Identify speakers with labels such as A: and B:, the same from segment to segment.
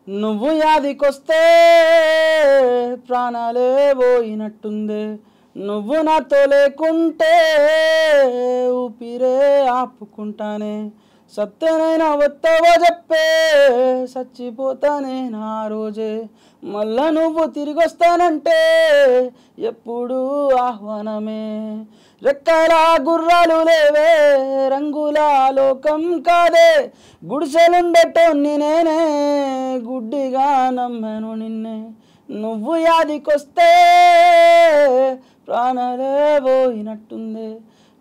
A: నువ్వు యాదికొస్తే ప్రాణాలే పోయినట్టుందే నువ్వు నాతో లేకుంటే ఊపిరే ఆపుకుంటానే సత్యనైనా వస్తావో చెప్పే చచ్చిపోతానే నా రోజే మళ్ళా నువ్వు తిరిగి వస్తానంటే ఎప్పుడు ఆహ్వానమే రెక్కల గుర్రాలు లేవే రంగుల లోకం కాదే గుడిసెలుండేటోన్ని నేనే గుడ్డిగా నమ్మాను నిన్నే నువ్వు యాదికొస్తే ప్రాణాలే పోయినట్టుంది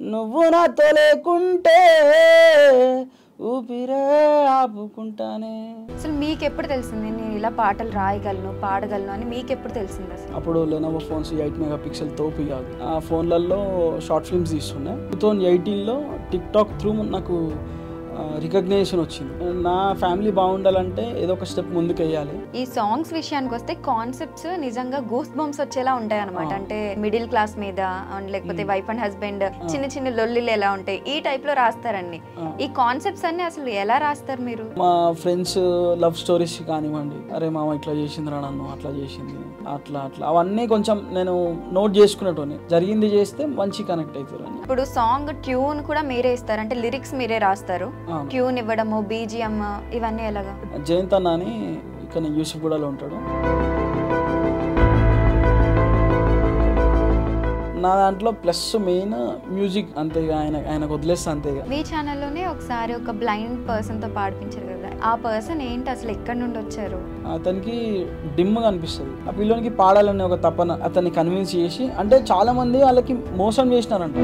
A: నువ్వు నాతో లేకుంటే ఊపిరే ఆపుకుంటానే.
B: అసలు మీకు ఎప్పుడు తెలిసింది నేను ఇలా పాటలు రాయగలను పాడగలను అని మీకు ఎప్పుడు తెలిసింది అసలు?
A: అప్పుడు లెనోవో ఫోన్స్ 8 మెగాపిక్సెల్ తోపి కాదు ఆ ఫోన్లలో షార్ట్ ఫిల్మ్స్ తీస్తున్నాయి. 2018లో టిక్ టాక్ త్రూ నాకు రికగ్నేషన్ వచ్చింది. నా ఫ్యామిలీ బాగుండాలంటే ఏదో ఒక స్టెప్ ముందుకు వేయాలి.
B: ఈ సాంగ్స్ విషయానికి వస్తే కాన్సెప్ట్స్ నిజంగా గూస్ బంప్స్ వచ్చేలా ఉంటాయి అనమాట. అంటే మిడిల్ క్లాస్ మీద లేకపోతే వైఫ్ అండ్ హస్బెండ్ చిన్న చిన్న లొల్లిలు ఎలా ఉంటాయి ఈ టైప్ లో రాస్తారండి. ఈ కాన్సెప్ట్స్ అన్ని అసలు ఎలా రాస్తారు మీరు?
A: మా ఫ్రెండ్స్ లవ్ స్టోరీస్ కానివ్వండి, అరే మామ ఇట్లా చేసిందిరా నన్ను అట్లా చేసింది అట్లా అట్లా అవన్నీ కొంచెం నేను నోట్ చేసుకునేటోని జరిగింది చేస్తే మంచి కనెక్ట్ అవుతారు.
B: ఇప్పుడు సాంగ్ ట్యూన్ కూడా మీరే ఇస్తారు అంటే లిరిక్స్ మీరే రాస్తారు, ట్యూన్ ఇవ్వడము బీజిఎం ఇవన్నీ ఎలాగా?
A: జయంత్ అన్న అని ఇక్కడ యూసుఫ్గూడలో ఉంటాడు. నా దాంట్లో ప్లస్ మెయిన్ మ్యూజిక్ అంతేగా ఆయనకు వదిలేస్తే అంతేగా.
B: మీ ఛానల్లోనే ఒకసారి ఒక బ్లైండ్ పర్సన్ తో పాడిపించారు కదా, ఆ పర్సన్ ఏంటి అసలు ఎక్కడి నుండి వచ్చారు?
A: అతనికి డిమ్గా అనిపిస్తుంది. ఆ పిల్లోనికి పాడాలనే ఒక తపన అతన్ని కన్విన్స్ చేసి, అంటే చాలా మంది వాళ్ళకి మోసం చేసినారంట.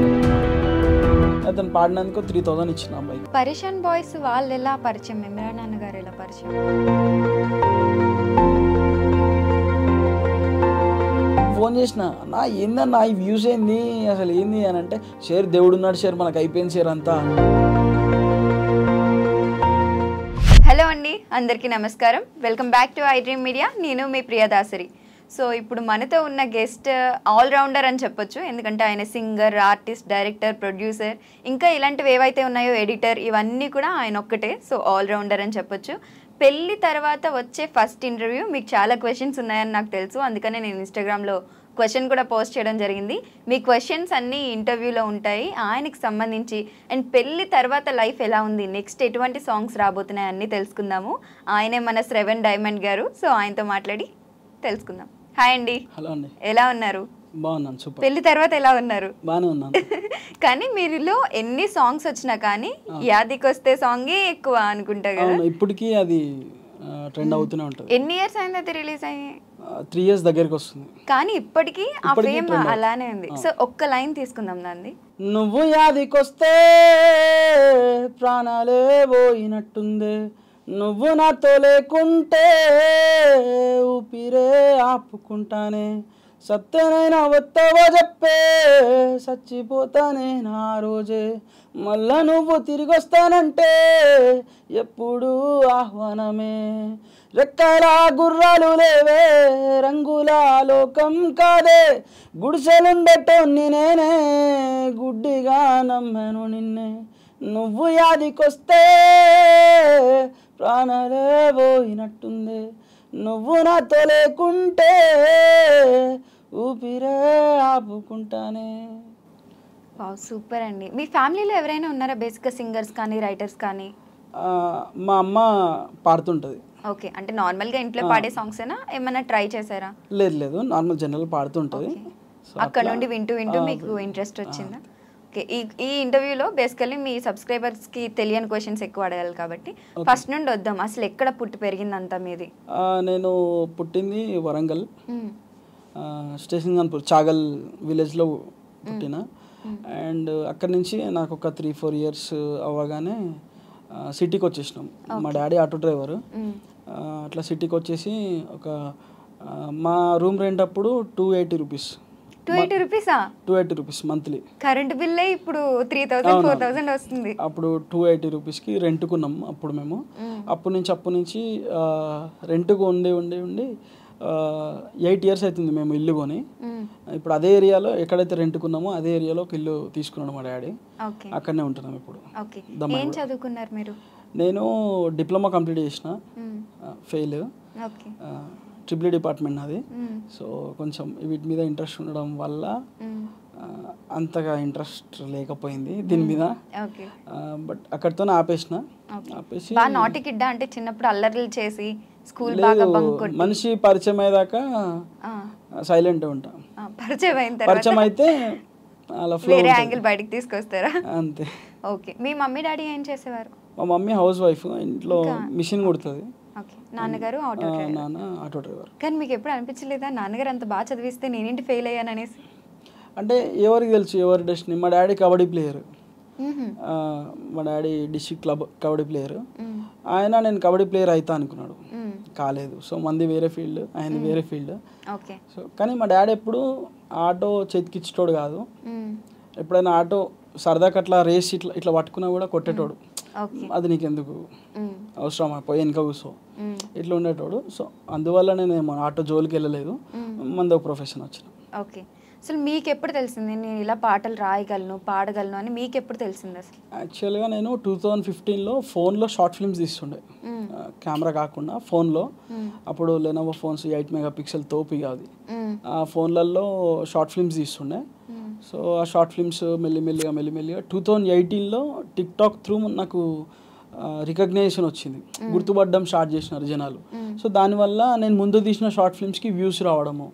A: అతను పాడినందుకు 3000 ఇచ్చిన అబ్బాయి.
B: పరిషన్ బాయ్స్ వాళ్ళు ఎలా పరిచయం? ఇమ్రాన్ నాన్న గారు ఎలా పరిచయం?
A: ఫోన్ చేసిన నా ఏందన్నా ఈ వ్యూస్ ఏంది అసలు ఏంది అని అంటే, షేర్ దేవుడు ఉన్నాడు షేర్ మనకు అయిపోయింది షేర్ అంతా.
B: హలో అండి, అందరికీ నమస్కారం. Welcome back to I dream media. నేను మీ ప్రియదాసరి. సో ఇప్పుడు మనతో ఉన్న గెస్ట్ ఆల్రౌండర్ అని చెప్పొచ్చు. ఎందుకంటే ఆయన సింగర్, ఆర్టిస్ట్, డైరెక్టర్, ప్రొడ్యూసర్, ఇంకా ఇలాంటివి ఏవైతే ఉన్నాయో ఎడిటర్, ఇవన్నీ కూడా ఆయన ఒక్కటే. సో ఆల్రౌండర్ అని చెప్పొచ్చు. పెళ్ళి తర్వాత వచ్చే ఫస్ట్ ఇంటర్వ్యూ మీకు చాలా క్వశ్చన్స్ ఉన్నాయని నాకు తెలుసు. అందుకనే నేను ఇన్స్టాగ్రామ్లో క్వశ్చన్ కూడా పోస్ట్ చేయడం జరిగింది. మీ క్వశ్చన్స్ అన్నీ ఇంటర్వ్యూలో ఉంటాయి ఆయనకి సంబంధించి. అండ్ పెళ్ళి తర్వాత లైఫ్ ఎలా ఉంది, నెక్స్ట్ ఎటువంటి సాంగ్స్ రాబోతున్నాయి అన్నీ తెలుసుకుందాము. ఆయనే మన శ్రవణ్ డైమండ్ గారు. సో ఆయనతో మాట్లాడి తెలుసుకుందాం. హాయ్ అండి.
A: హలో అండి,
B: ఎలా ఉన్నారు?
A: బాగున్నాను. సూపర్.
B: పెళ్లి తర్వాత ఎలా ఉన్నారు?
A: బాగానే ఉన్నాను.
B: కానీ మీరులో ఎన్ని సాంగ్స్ వచ్చినా కానీ యాదికొస్తే సాంగే ఎక్కువ అనుకుంటా కదా.
A: ఇప్పటికీ అది ట్రెండ్ అవుతూనే ఉంటుంది.
B: ఎన్ని ఇయర్స్ అయింది అది రిలీజ్ అయ్యి?
A: 3 years దగ్గరికి వస్తుంది.
B: కానీ ఇప్పటికీ ఆ ఫేమ్ అలానే ఉంది. సో ఒక్క లైన్ తీసుకుందాం దాన్ని.
A: నువ్వు యాదికొస్తే ప్రాణాలే పోయినట్టుందే నువ్వు నాతో లేకుంటే ఊపిరే ఆపుకుంటానే సత్యనైనా వస్తావో చెప్పే చచ్చిపోతానే నా రోజే మళ్ళా నువ్వు తిరిగి వస్తానంటే ఎప్పుడు ఆహ్వానమే రెక్కల గుర్రాలు లేవే రంగుల లోకం కాదే గుడిసెలుండేటోన్ని నేనే గుడ్డిగా నమ్మాను నిన్నే నువ్వు యాదికొస్తే ప్రాణాలే పోయినట్టుంది నువ్వు నాతో లేకుంటే ఊపిరే ఆపుకుంటానే.
B: సూపర్ అండి. మీ ఫ్యామిలీలో ఎవరైనా ఉన్నారా బేసిక్గా సింగర్స్ కానీ రైటర్స్ కానీ?
A: మా అమ్మ పాడుతుంటుంది.
B: ఓకే, అంటే నార్మల్గా ఇంట్లో పాడే సాంగ్స్ ఏనా, ఏమైనా ట్రై చేశారా?
A: లేదు లేదు, నార్మల్ జనరల్ పాడుతుంటుంది.
B: అక్కడ నుండి వింటూ వింటూ మీకు ఇంట్రెస్ట్ వచ్చిందా? ఓకే, ఈ ఇంటర్వ్యూలో బేసికల్లీ మీ సబ్స్క్రైబర్స్కి తెలియని క్వశ్చన్స్ ఎక్కువ అడగాలి కాబట్టి ఫస్ట్ నుండి వద్దాం. అసలు ఎక్కడ పుట్టి పెరిగిందంతా మీది?
A: నేను పుట్టింది వరంగల్, స్టేషన్ గన్పూర్ చాగల్ విలేజ్లో పుట్టిన. అండ్ అక్కడి నుంచి నాకు ఒక 3-4 years అవ్వగానే సిటీకి వచ్చేసినాం. మా డాడీ ఆటో డ్రైవరు. అట్లా సిటీకి వచ్చేసి ఒక మా రూమ్ రెంట్ అప్పుడు 280 రూపీస్.
B: 280 రూపీసా? 280
A: rupees monthly.
B: కరెంట్ బిల్లే ఇప్పుడు 3000-4000 వస్తుంది.
A: అప్పుడు 280 రూపీస్కి రెంట్కున్నాం అప్పుడు మేము. అప్పటి నుంచి రెంట్కు ఉండి 8 years అవుతుంది మేము ఇల్లు కొని. ఇప్పుడు అదే ఏరియాలో ఎక్కడైతే రెంట్కున్నామో అదే ఏరియాలో ఒక ఇల్లు తీసుకున్నాడు మా డాడీ. అక్కడనే ఉంటున్నాం ఇప్పుడు.
B: ఏం చదువుకున్నారు మీరు?
A: నేను డిప్లొమా కంప్లీట్ చేసిన ఫెయిల్.
B: ఓకే.
A: ట్రిపుల్ డిపార్ట్మెంట్ అది. సో కొంచెం వీటి మీద ఇంట్రెస్ట్ ఉండడం వల్ల అంతగా ఇంట్రెస్ట్ లేకపోయింది దీని మీద. బట్ అక్కడితోనే ఆపేసి
B: బాగా నాటి కిడ్డా అంటే చిన్నప్పుడు అల్లర్లు చేసి స్కూల్ బాగా బంక్ కొట్టి
A: మనిషి పరిచయం అయ్యేదాకా సైలెంట్ ఉంటా. పరిచయం అయితే అలా
B: వేరే యాంగిల్ బయటికి తీసుకొస్తారా?
A: అంతే.
B: ఓకే. మీ మమ్మీ డాడీ ఏం చేసేవారు?
A: మా మమ్మీ హౌస్ వైఫ్, ఇంట్లో మిషన్ కుడుతుంది.
B: ఓకే. నాన్నగారు ఆటో డ్రైవర్.
A: నాన్న ఆటో డ్రైవర్.
B: కానీ మీకు ఎప్పుడు అనిపించలేదా నాన్నగారు అంత బాగా చదివిస్తే నేనేంటి ఫెయిల్ అయ్యాను అనేసి?
A: అంటే ఎవరికి తెలుసు ఎవరి డెస్టినీ. మా డాడీ కబడ్డీ ప్లేయర్. మా daddy district club kabaddi player. ఆయన నేను కబడ్డీ ప్లేయర్ అవుతా అనుకున్నాడు, కాలేదు. సో మంది వేరే ఫీల్డ్, ఆయన వేరే ఫీల్డ్. సో కానీ మా డాడీ ఎప్పుడు ఆటో చేతికిచ్చేటోడు కాదు. ఎప్పుడైనా ఆటో సరదాకి అట్లా రేస్ ఇట్లా ఇట్లా పట్టుకున్నా కూడా కొట్టేటోడు. అది నీకెందుకు అవసరమా, పోయి వెనక కూర్చో, ఇట్లా ఉండేటోడు. సో అందువల్ల నేను ఆటో జోలికి వెళ్ళలేదు, మంది ఒక ప్రొఫెషన్ వచ్చిన.
B: ఓకే. అసలు మీకు ఎప్పుడు తెలిసింది నేను ఇలా పాటలు రాయగలను పాడగలను అని మీకు ఎప్పుడు తెలిసింది అసలు?
A: యాక్చువల్గా నేను 2015లో ఫోన్లో షార్ట్ ఫిల్మ్స్ తీస్తుండే, కెమెరా కాకుండా ఫోన్లో. అప్పుడు లెనోవో ఫోన్స్ 8 మెగాపిక్సెల్ తోపి కాదు, ఆ ఫోన్లలో షార్ట్ ఫిల్మ్స్ తీస్తుండే. సో ఆ షార్ట్ ఫిల్మ్స్ మెల్లిమెల్లిగా 2018లో టిక్ టాక్ త్రూ నాకు రికగ్నైజేషన్ వచ్చింది, గుర్తుపడడం స్టార్ట్ చేసినారు జనాలు. సో దానివల్ల నేను ముందు తీసిన షార్ట్ ఫిల్మ్స్కి వ్యూస్ రావడము,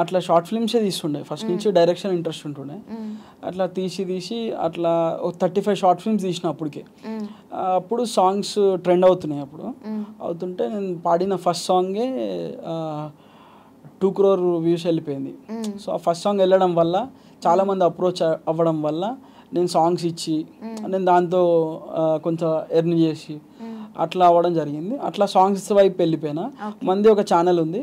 A: అట్లా షార్ట్ ఫిల్మ్సే తీస్తుండే. ఫస్ట్ నుంచి డైరెక్షన్ ఇంట్రెస్ట్ ఉంటుండే. అట్లా తీసి అట్లా 35 షార్ట్ ఫిల్మ్స్ తీసిన అప్పటికే. అప్పుడు సాంగ్స్ ట్రెండ్ అవుతున్నాయి. అప్పుడు అవుతుంటే నేను పాడిన ఫస్ట్ సాంగే 2 crore వ్యూస్ వెళ్ళిపోయింది. సో ఆ ఫస్ట్ సాంగ్ వెళ్ళడం వల్ల చాలామంది అప్రోచ్ అవ్వడం వల్ల నేను సాంగ్స్ ఇచ్చి నేను దాంతో కొంచెం ఎర్న్ చేసి అట్లా అవ్వడం జరిగింది. అట్లా సాంగ్స్ వైపు వెళ్ళిపోయినా. మంది ఒక ఛానల్ ఉంది,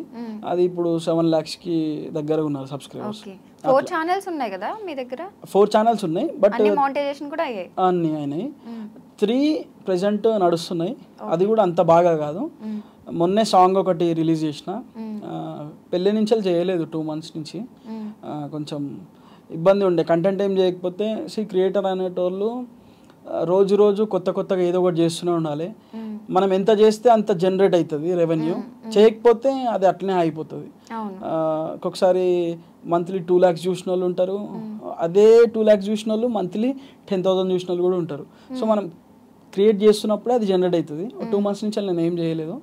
A: అది ఇప్పుడు 7 lakhsకి దగ్గర ఉన్నారు సబ్స్క్రైబర్స్.
B: 4 ఛానల్స్ ఉన్నాయి కదా మీ దగ్గర?
A: 4 ఛానల్స్ ఉన్నాయి, బట్
B: మానిటైజేషన్ కూడా అయ్యాయి.
A: అన్నీ అయినాయి. 3 ప్రెజెంట్ నడుస్తున్నాయి, అది కూడా అంత బాగా కాదు. మొన్నే సాంగ్ ఒకటి రిలీజ్ చేసిన, పెళ్ళి నుంచి చేయలేదు 2 months నుంచి. కొంచెం ఇబ్బంది ఉండే, కంటెంట్ ఏం చేయకపోతే. క్రియేటర్ అనేటోళ్ళు రోజు కొత్తగా ఏదో ఒకటి చేస్తూనే ఉండాలి. మనం ఎంత చేస్తే అంత జనరేట్ అవుతుంది రెవెన్యూ, చేయకపోతే అది అట్లనే అయిపోతుంది. ఒక్కొక్కసారి మంత్లీ 2 lakhs చూసిన వాళ్ళు ఉంటారు, అదే 2 lakhs చూసిన వాళ్ళు మంత్లీ 10,000 చూసిన వాళ్ళు కూడా ఉంటారు. సో మనం క్రియేట్ చేస్తున్నప్పుడే అది జనరేట్ అవుతుంది. 2 months నుంచి నేను ఏం చేయలేదు,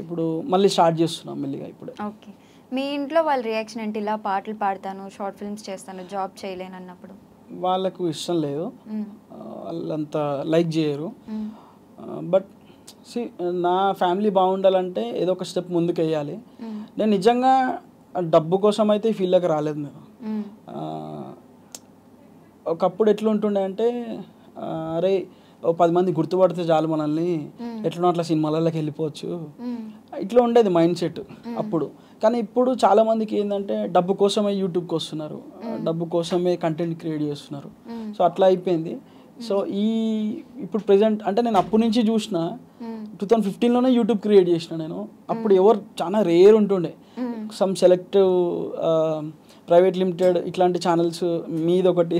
A: ఇప్పుడు మళ్ళీ స్టార్ట్ చేస్తున్నాం మెల్లిగా ఇప్పుడు.
B: ఓకే. మీ ఇంట్లో వాళ్ళ రియాక్షన్ ఏంటి? ఇలా పాటలు పాడతాను, షార్ట్ ఫిల్మ్స్ చేస్తాను, జాబ్ చేయలేను అన్నప్పుడు?
A: వాళ్ళకు ఇష్టం లేదు, వాళ్ళంతా లైక్ చేయరు. బట్ నా ఫ్యామిలీ బాగుండాలంటే ఏదో ఒక స్టెప్ ముందుకు వేయాలి. నేను నిజంగా డబ్బు కోసం అయితే ఈ ఫీల్డ్కి రాలేదు. నేను ఒకప్పుడు ఎట్లుంటుండే అంటే, అరే 10 మంది గుర్తుపడితే చాలు మనల్ని, ఎట్లా అట్లా సినిమాలలోకి వెళ్ళిపోవచ్చు, ఇట్లా ఉండేది మైండ్ సెట్ అప్పుడు. కానీ ఇప్పుడు చాలా మందికి ఏంటంటే డబ్బు కోసమే యూట్యూబ్కి వస్తున్నారు, డబ్బు కోసమే కంటెంట్ క్రియేట్ చేస్తున్నారు. సో అట్లా అయిపోయింది. సో ఇప్పుడు ప్రెజెంట్ అంటే నేను అప్పటి నుంచి చూసిన 2015లోనే యూట్యూబ్ క్రియేట్ చేసిన నేను. అప్పుడు ఎవరు చాలా రేర్ ఉంటుండే, సమ్ సెలెక్టివ్ ప్రైవేట్ లిమిటెడ్ ఇట్లాంటి ఛానల్స్, మీదొకటి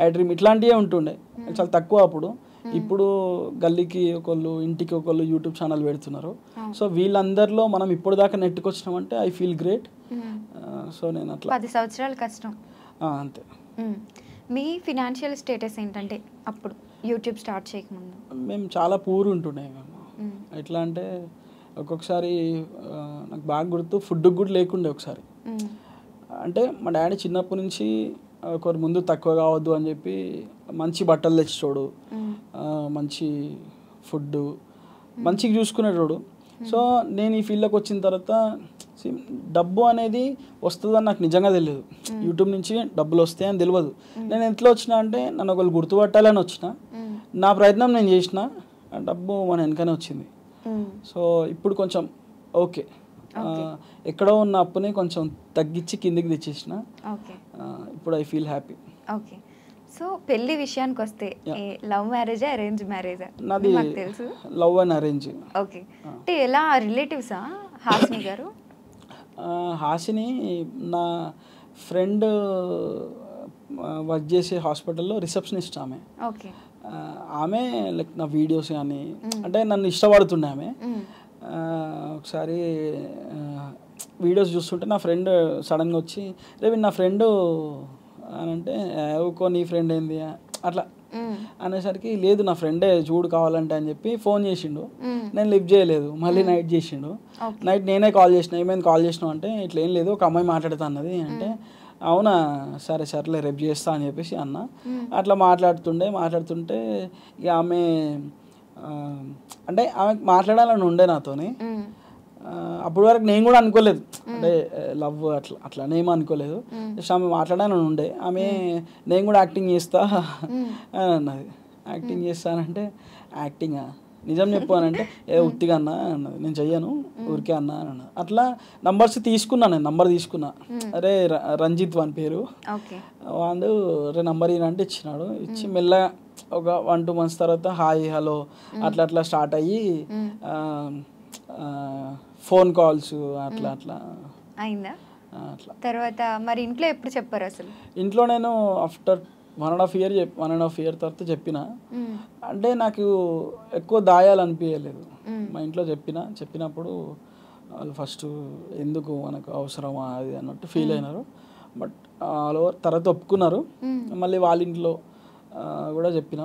A: ఐడ్రీమ్ ఇట్లాంటివే ఉంటుండే, చాలా తక్కువ అప్పుడు. ఇప్పుడు గల్లీకి ఒకళ్ళు, ఇంటికి ఒకళ్ళు యూట్యూబ్ ఛానల్ పెడుతున్నారు. సో వీళ్ళందరిలో మనం ఇప్పుడు దాకా నెట్టుకొచ్చినామంటే ఐ ఫీల్ గ్రేట్. సో నేను అట్లా
B: 10 సంవత్సరాలు కష్టం
A: అంతే.
B: మీ ఫినాన్షియల్ స్టేటస్ ఏంటంటే అప్పుడు యూట్యూబ్ స్టార్ట్ చేయకముందు?
A: మేము చాలా పూర్ ఉంటుండే. ఎట్లా అంటే ఒక్కొక్కసారి నాకు బాగా గుర్తు, ఫుడ్ కూడా లేకుండే ఒకసారి. అంటే మా డాడీ చిన్నప్పటి నుంచి ఒకరి ముందు తక్కువ కావద్దు అని చెప్పి మంచి బట్టలు తెచ్చేటోడు, మంచి ఫుడ్ మంచిగా చూసుకునేటోడు. సో నేను ఈ ఫీల్డ్లోకి వచ్చిన తర్వాత డబ్బు అనేది వస్తుందని నాకు నిజంగా తెలియదు. యూట్యూబ్ నుంచి డబ్బులు వస్తాయని తెలియదు. నేను ఎట్లా వచ్చినా అంటే నన్ను ఒకళ్ళు గుర్తుపట్టాలని వచ్చిన, నా ప్రయత్నం నేను చేసిన, డబ్బు మన వెనకనే వచ్చింది. సో ఇప్పుడు కొంచెం ఓకే, ఎక్కడో ఉన్న అప్పుని కొంచెం తగ్గించి కిందికి తెచ్చేసిన. ఇప్పుడు I feel happy.
B: Okay. So పెళ్లి విషయానికి వస్తే లవ్ మ్యారేజా అరేంజ్ మ్యారేజా?
A: నాది
B: తెలుసు,
A: లవ్ అండ్ అరేంజ్.
B: ఓకే. అంటే ఎలా రిలేటివ్సా హాసిని గారు?
A: హాసిని నా ఫ్రెండ్ వర్క్ చేసే హాస్పిటల్లో రిసెప్షనిస్ట్ ఆమె.
B: ఓకే.
A: ఆమె లైక్ నా వీడియోస్ కానీ అంటే నన్ను ఇష్టపడుతుండే ఆమె. ఒకసారి వీడియోస్ చూస్తుంటే నా ఫ్రెండ్ సడన్గా వచ్చి రేపు నా ఫ్రెండు అని అంటే ఊకో నీ ఫ్రెండ్ ఏంది అట్లా అనేసరికి లేదు నా ఫ్రెండే చూడు కావాలంటే అని చెప్పి ఫోన్ చేసిండు. నేను లిఫ్ట్ చేయలేదు, మళ్ళీ నైట్ చేసిండు. నైట్ నేనే కాల్ చేసిన, ఏమైంది కాల్ చేసినావు అంటే ఇట్లా ఏం లేదు ఒక అమ్మాయి మాట్లాడుతా అన్నది అంటే అవునా సరే సర్లే రేపు చేస్తా అని చెప్పేసి అన్న. అట్లా మాట్లాడుతుంటే ఇక ఆమె అంటే ఆమె మాట్లాడాలని ఉండే నాతోని. అప్పటి వరకు నేను కూడా అనుకోలేదు అంటే లవ్ అట్లా నేమో అనుకోలేదు. జస్ట్ ఆమె మాట్లాడాలని ఉండే. ఆమె నేను కూడా యాక్టింగ్ చేస్తా అని అన్నది. యాక్టింగ్ చేస్తానంటే యాక్టింగా నిజం చెప్పు అని అంటే ఉత్తిగా అన్నా అన్నది. నేను చెయ్యను ఊరికే అన్నా అని అన్నది. అట్లా నంబర్స్ తీసుకున్నా, నేను నంబర్ తీసుకున్నా. అరే రంజిత్ వాని పేరు. వాడు అరే నంబర్ ఈయనంటే ఇచ్చినాడు. ఇచ్చి మెల్లగా ఒక 1-2 months తర్వాత హాయ్ హలో అట్లా స్టార్ట్ అయ్యి ఫోన్ కాల్స్ అట్లా
B: అయిందా. అట్లా తర్వాత మరి ఇంట్లో ఎప్పుడు చెప్పారు అసలు? ఇంట్లో నేను
A: ఆఫ్టర్ 1.5 year తర్వాత చెప్పిన. అంటే నాకు ఎక్కువ దాయాలనిపించలేదు. మా ఇంట్లో చెప్పినప్పుడు వాళ్ళు ఫస్ట్ ఎందుకు మనకు అవసరమా అది అన్నట్టు ఫీల్ అయినారు. బట్ ఆల్ ఓవర్ తర్వాత ఒప్పుకున్నారు. మళ్ళీ వాళ్ళ ఇంట్లో కూడా చెప్పి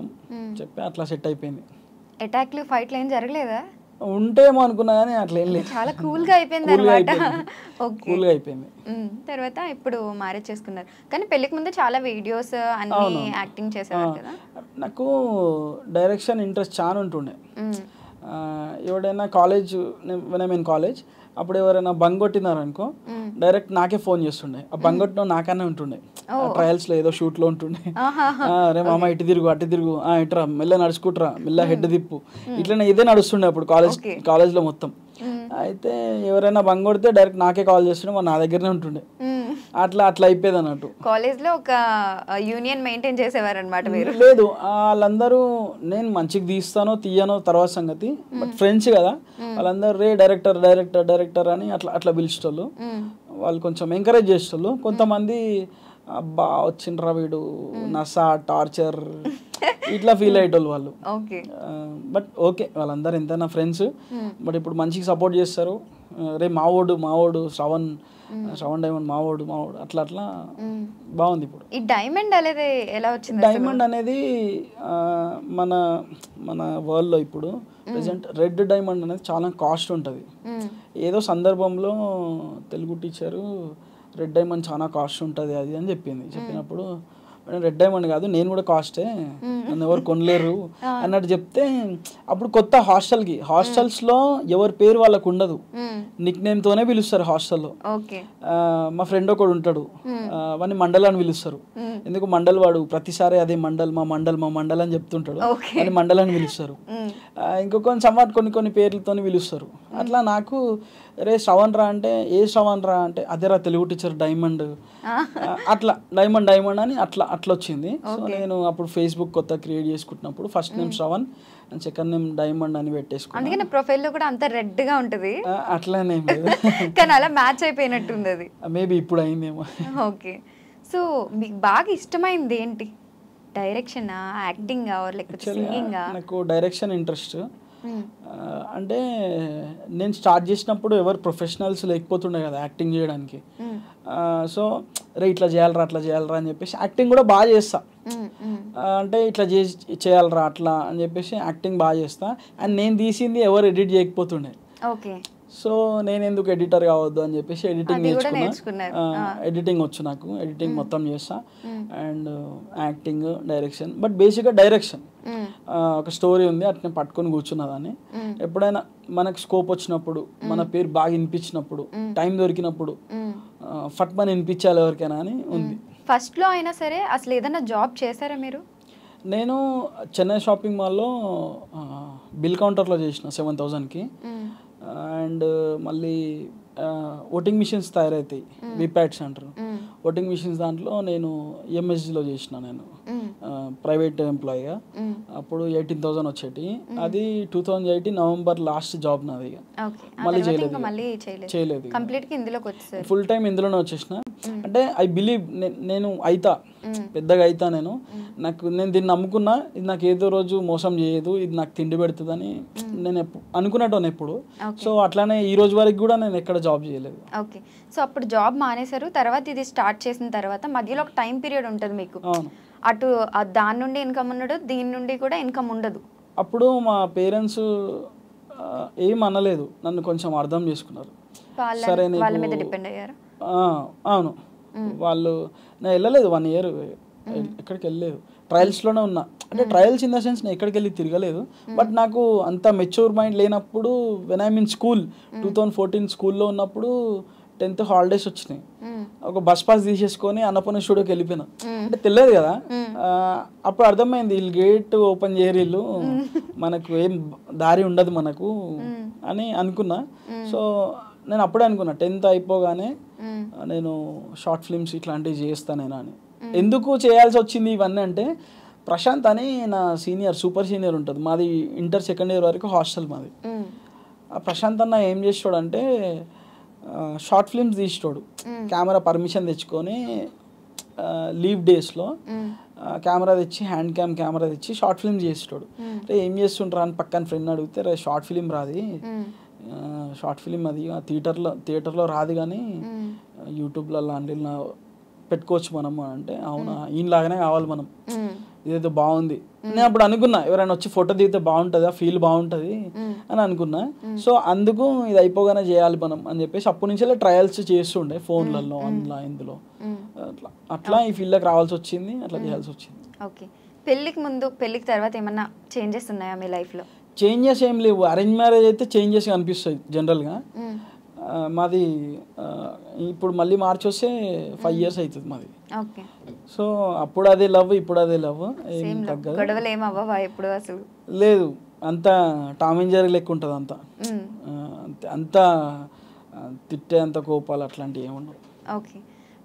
A: అట్లా సెట్ అయిపోయింది.
B: అటాక్లు ఫైట్లు ఏం జరగలేదా?
A: ఉంటేమో అనుకున్నా కానీ అట్లా ఏం లేదు,
B: చాలా కూల్గా అయిపోయింది అనమాట.
A: కూల్గా అయిపోయింది.
B: తర్వాత ఇప్పుడు మ్యారేజ్ చేసుకున్నారు. కానీ పెళ్ళికి ముందు చాలా వీడియోస్ అన్ని యాక్టింగ్ చేసేవారు కదా.
A: నాకు డైరెక్షన్ ఇంట్రెస్ట్ చాలా ఉంటుండే. ఎవడైనా కాలేజ్ అప్పుడు ఎవరైనా బంగ్ కొట్టినారు అనుకో డైరెక్ట్ నాకే ఫోన్ చేస్తుండే. ఆ బంగ్ కొట్టిన నాకనే ఉంటుండే. ట్రయల్స్లో ఏదో షూట్లో ఉంటుండే. అరే మామ ఇటు తిరుగు అటు తిరుగు ఇట్రా మెల్ల నడుచుకుంటురా మెల్ల హెడ్ తిప్పు ఇట్లనే ఇదే నడుస్తుండే అప్పుడు కాలేజ్లో మొత్తం. అయితే ఎవరైనా బంగ్ కొడితే డైరెక్ట్ నాకే కాల్ చేస్తుండే, నా దగ్గరనే ఉంటుండే. అట్లా అయిపోయేది అన్నట్టు.
B: కాలేజ్లో ఒక యూనియన్ మెయింటైన్ చేసేవారు అనమాట మీరు?
A: లేదు, వాళ్ళందరూ నేను మంచిగా తీయనో తర్వాత సంగతి. బట్ ఫ్రెండ్స్ కదా వాళ్ళందరూ రే డైరెక్టర్ అని అట్లా పిలిచేటోళ్ళు. వాళ్ళు కొంచెం ఎంకరేజ్ చేసేటోళ్ళు. కొంతమంది అబ్బా వచ్చిండ్రా వీడు నసా టార్చర్ ఇట్లా ఫీల్ అయ్యేటోళ్ళు వాళ్ళు. బట్ ఓకే వాళ్ళందరూ ఎంతైనా ఫ్రెండ్స్. బట్ ఇప్పుడు మంచిగా సపోర్ట్ చేస్తారు. రే మావోడు శ్రవణ్ డైమండ్ మావోడు అట్లా బాగుంది. ఇప్పుడు
B: ఈ డైమండ్ అనేది ఎలా వచ్చింది?
A: డైమండ్ అనేది మన వరల్డ్లో ఇప్పుడు ప్రెసెంట్ రెడ్ డైమండ్ అనేది చాలా కాస్ట్ ఉంటుంది. ఏదో సందర్భంలో తెలుగు టీచరు రెడ్ డైమండ్ చాలా కాస్ట్ ఉంటుంది అది అని చెప్పినప్పుడు రెడ్ డైమండ్ కాదు నేను కూడా కాస్టే, నన్ను ఎవరు కొనలేరు అన్నట్టు చెప్తే అప్పుడు కొత్త హాస్టల్స్లో ఎవరి పేరు వాళ్ళకు ఉండదు, నిక్ నేమ్తోనే పిలుస్తారు హాస్టల్లో. మా ఫ్రెండ్ ఒకడు ఉంటాడు, వాడిని మండల్ అని పిలుస్తారు. ఎందుకు మండల్ వాడు ప్రతిసారి అదే మా మండల్ అని చెప్తుంటాడు, వాడిని మండల్ అని పిలుస్తారు. కొన్ని పేర్లతోని పిలుస్తారు. అట్లా నాకు రే శ్రవణ్ రా అంటే ఏ శ్రవణ్ రా అంటే అదేరా తెలుగు టీచర్ డైమండ్ అట్లా డైమండ్ అని అట్లా వచ్చింది. సో నేను అప్పుడు ఫేస్బుక్ కొత్త క్రియేట్ చేసుకుంటున్నప్పుడు first name Shravan and second name diamond అని పెట్టేసుకున్నాను.
B: అందుకని ప్రొఫైల్ లో కూడా అంత రెడ్ గా ఉంటది.
A: అట్లానే
B: కానీ అలా మ్యాచ్ అయిపోయినట్టుంది అది.
A: మేబీ ఇప్పుడు అయిందేమో.
B: ఓకే, సో మీకు బాగా ఇష్టమైంది ఏంటి? డైరెక్షన్, యాక్టింగ్ లేకపోతే సింగింగ్?
A: నాకు డైరెక్షన్ ఇంట్రెస్ట్. అంటే నేను స్టార్ట్ చేసినప్పుడు ఎవరు ప్రొఫెషనల్స్ లేకపోతుండే కదా యాక్టింగ్ చేయడానికి. సో రే ఇట్లా చేయాలరా అని చెప్పేసి యాక్టింగ్ కూడా బాగా చేస్తా. అంటే ఇట్లా చేయాలరా అట్లా అని చెప్పేసి యాక్టింగ్ బాగా చేస్తా. అండ్ నేను తీసింది ఎవరు ఎడిట్ చేయకపోతుండే. సో నేను ఎందుకు ఎడిటర్ కావద్దు అని చెప్పేసి ఎడిటింగ్ వచ్చు నాకు. ఎడిటింగ్ మొత్తం చేస్తా అండ్ యాక్టింగ్, డైరెక్షన్. బట్ బేసిక్గా డైరెక్షన్. ఒక స్టోరీ ఉంది అట్నే పట్టుకొని కూర్చున్నదాన్ని. ఎప్పుడైనా మనకు స్కోప్ వచ్చినప్పుడు, మన పేరు బాగా వినిపించినప్పుడు, టైం దొరికినప్పుడు ఫట్ మని వినిపించాలి ఎవరికైనా అని ఉంది.
B: ఫస్ట్లో అయినా సరే అసలు ఏదైనా జాబ్ చేశారా మీరు?
A: నేను చెన్నై షాపింగ్ మాల్లో బిల్ కౌంటర్లో చేసిన 7,000కి. అండ్ మళ్ళీ ఓటింగ్ మిషన్స్ తయారవుతాయి, విప్యాట్స్ అంటారు. ఓటింగ్ మిషన్స్ దాంట్లో నేను ఎంఎస్జిలో చేసిన. నేను ప్రైవేట్ ఎంప్లాయీగా. అప్పుడు 18,000 వచ్చేటి. అది 2018 నవంబర్ లాస్ట్ జాబ్ నాది. మళ్ళీ చేయలేదు, ఫుల్ టైం ఇందులోనే వచ్చేసిన. అంటే ఐ బిలీవ్ నేను అయితా, పెద్దగా అయితా, నేను దీన్ని నమ్ముకున్నా, ఇది నాకు ఏదో రోజు మోసం చేయదు, ఇది నాకు తిండి పెడుతుందని నేను అనుకునేటోను ఎప్పుడు. సో అట్లానే ఈ రోజు వరకు కూడా నేను ఎక్కడ జాబ్ చేయలేదు.
B: ఓకే, సో అప్పుడు జాబ్ మానేశారు, తర్వాత ఇది స్టార్ట్ చేసిన తర్వాత మధ్యలో ఒక టైం పీరియడ్ ఉంటుంది మీకు. అటు దాని నుండి ఇన్కమ్ ఉండదు, దీని నుండి కూడా ఇన్కమ్ ఉండదు.
A: అప్పుడు మా పేరెంట్స్ ఏం అనలేదు, నన్ను కొంచెం అర్థం చేసుకున్నారు.
B: సరే, వాళ్ళ మీద డిపెండ్ అయ్యారు.
A: అవును, వాళ్ళు నేను వెళ్ళలేదు 1 year, ఎక్కడికి వెళ్ళలేదు, ట్రయల్స్లోనే ఉన్నా. అంటే ట్రయల్స్ ఇన్ ద సెన్స్ నేను ఎక్కడికి వెళ్ళి తిరగలేదు. బట్ నాకు అంత మెచ్యూర్ మైండ్ లేనప్పుడు, వెన్ ఐ మీన్ స్కూల్ 2014 స్కూల్లో ఉన్నప్పుడు 10th హాలిడేస్ వచ్చినాయి. ఒక బస్ పాస్ తీసేసుకొని అన్నపూర్ణ స్టూడియోకి వెళ్ళిపోయినా. అంటే తెలియదు కదా, అప్పుడు అర్థమైంది వీళ్ళు గేట్ ఓపెన్ చేయరు, వీళ్ళు మనకు ఏం దారి ఉండదు మనకు అని అనుకున్నా. సో నేను అప్పుడే అనుకున్నా 10th అయిపోగానే నేను షార్ట్ ఫిల్మ్స్ ఇట్లాంటివి చేస్తానేనా అని. ఎందుకు చేయాల్సి వచ్చింది ఇవన్నీ అంటే, ప్రశాంత్ అని నా సీనియర్, సూపర్ సీనియర్ ఉంటుంది, మాది ఇంటర్ 2nd year వరకు హాస్టల్ మాది. ఆ ప్రశాంత్ అన్న ఏం చేస్తాడంటే షార్ట్ ఫిల్మ్స్ తీస్తాడు, కెమెరా పర్మిషన్ తెచ్చుకొని లీవ్ డేస్లో కెమెరా తెచ్చి, హ్యాండ్ క్యామ్ కెమెరా తెచ్చి షార్ట్ ఫిల్మ్స్ చేస్తాడు. రే ఏం చేస్తుంటారా అని పక్కన ఫ్రెండ్ అడిగితే, రే షార్ట్ ఫిలిం రాది, షార్ట్ ఫిలిం అది థియేటర్లో రాదు కానీ యూట్యూబ్లో లాంటిలో పెట్టుకోవచ్చు మనం అంటే, అవునా ఈయనలాగానే కావాలి మనం, ఇదైతే బాగుంది. నేను అప్పుడు అనుకున్నా ఎవరైనా వచ్చి ఫోటో దిగితే బాగుంటుంది, ఆ ఫీల్ బాగుంటుంది అని అనుకున్నా. సో అందుకు ఇది అయిపోగానే చేయాలి మనం అని చెప్పేసి అప్పటి నుంచే ట్రయల్స్ చేస్తుండే ఫోన్లలో, అందులో ఇందులో, అట్లా ఈ ఫీల్డ్కి రావాల్సి వచ్చింది, అట్లా చేయాల్సి వచ్చింది.
B: ఓకే, పెళ్ళికి ముందు పెళ్ళికి తర్వాత ఏమన్నా చేంజెస్ ఉన్నాయా మీ లైఫ్లో?
A: చేంజెస్ ఏం లేవు. అరేంజ్ మ్యారేజ్ అయితే చేంజెస్ కనిపిస్తాయి జనరల్గా. మాది ఇప్పుడు మళ్ళీ మార్చి వస్తే 5 years అవుతుంది మాది. సో అప్పుడు అదే లవ్, ఇప్పుడు అదే లవ్, ఏం
B: ఎప్పుడు అసలు
A: లేదు. అంతా టామ్ అండ్ జెర్రీ లెక్క ఉంటుంది, అంతా తిట్టే అంత కోపాలు అట్లాంటివి ఏముండవు.
B: ఓకే,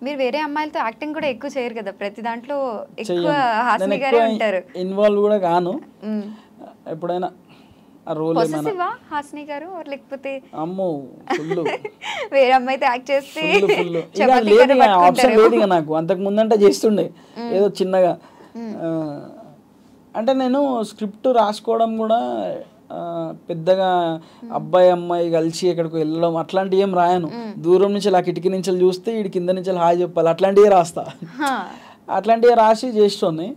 B: మీరు వేరే అమ్మాయిలతో యాక్టింగ్ కూడా ఎక్కువ చేయరు కదా, ప్రతి దాంట్లో ఎక్కువ హాస్ని గారే ఉంటారు.
A: ఇన్వాల్వ్ కూడా కాను, ఎప్పుడైనా ఆ రోల్
B: ఏమన్నా హాస్ని గారు లేకపోతే
A: అమ్మో ఫుల్
B: వేరే అమ్మాయితో యాక్ట్ చేస్తే
A: లేదు, ఆప్షన్ లేదు ఇక నాకు. అంతకు ముందంటే చేస్తుండే ఏదో చిన్నగా. అంటే నేను స్క్రిప్ట్ రాసుకోవడం కూడా పెద్దగా అబ్బాయి అమ్మాయి కలిసి ఎక్కడికి వెళ్ళడం అట్లాంటివి ఏం రాయను. దూరం నుంచి ఇలా కిటికీ నుంచి చూస్తే వీడి కింద నుంచి హాయ్ చెప్పాలి, అట్లాంటివి రాస్తా. అట్లాంటివి రాసి చేస్తుంది.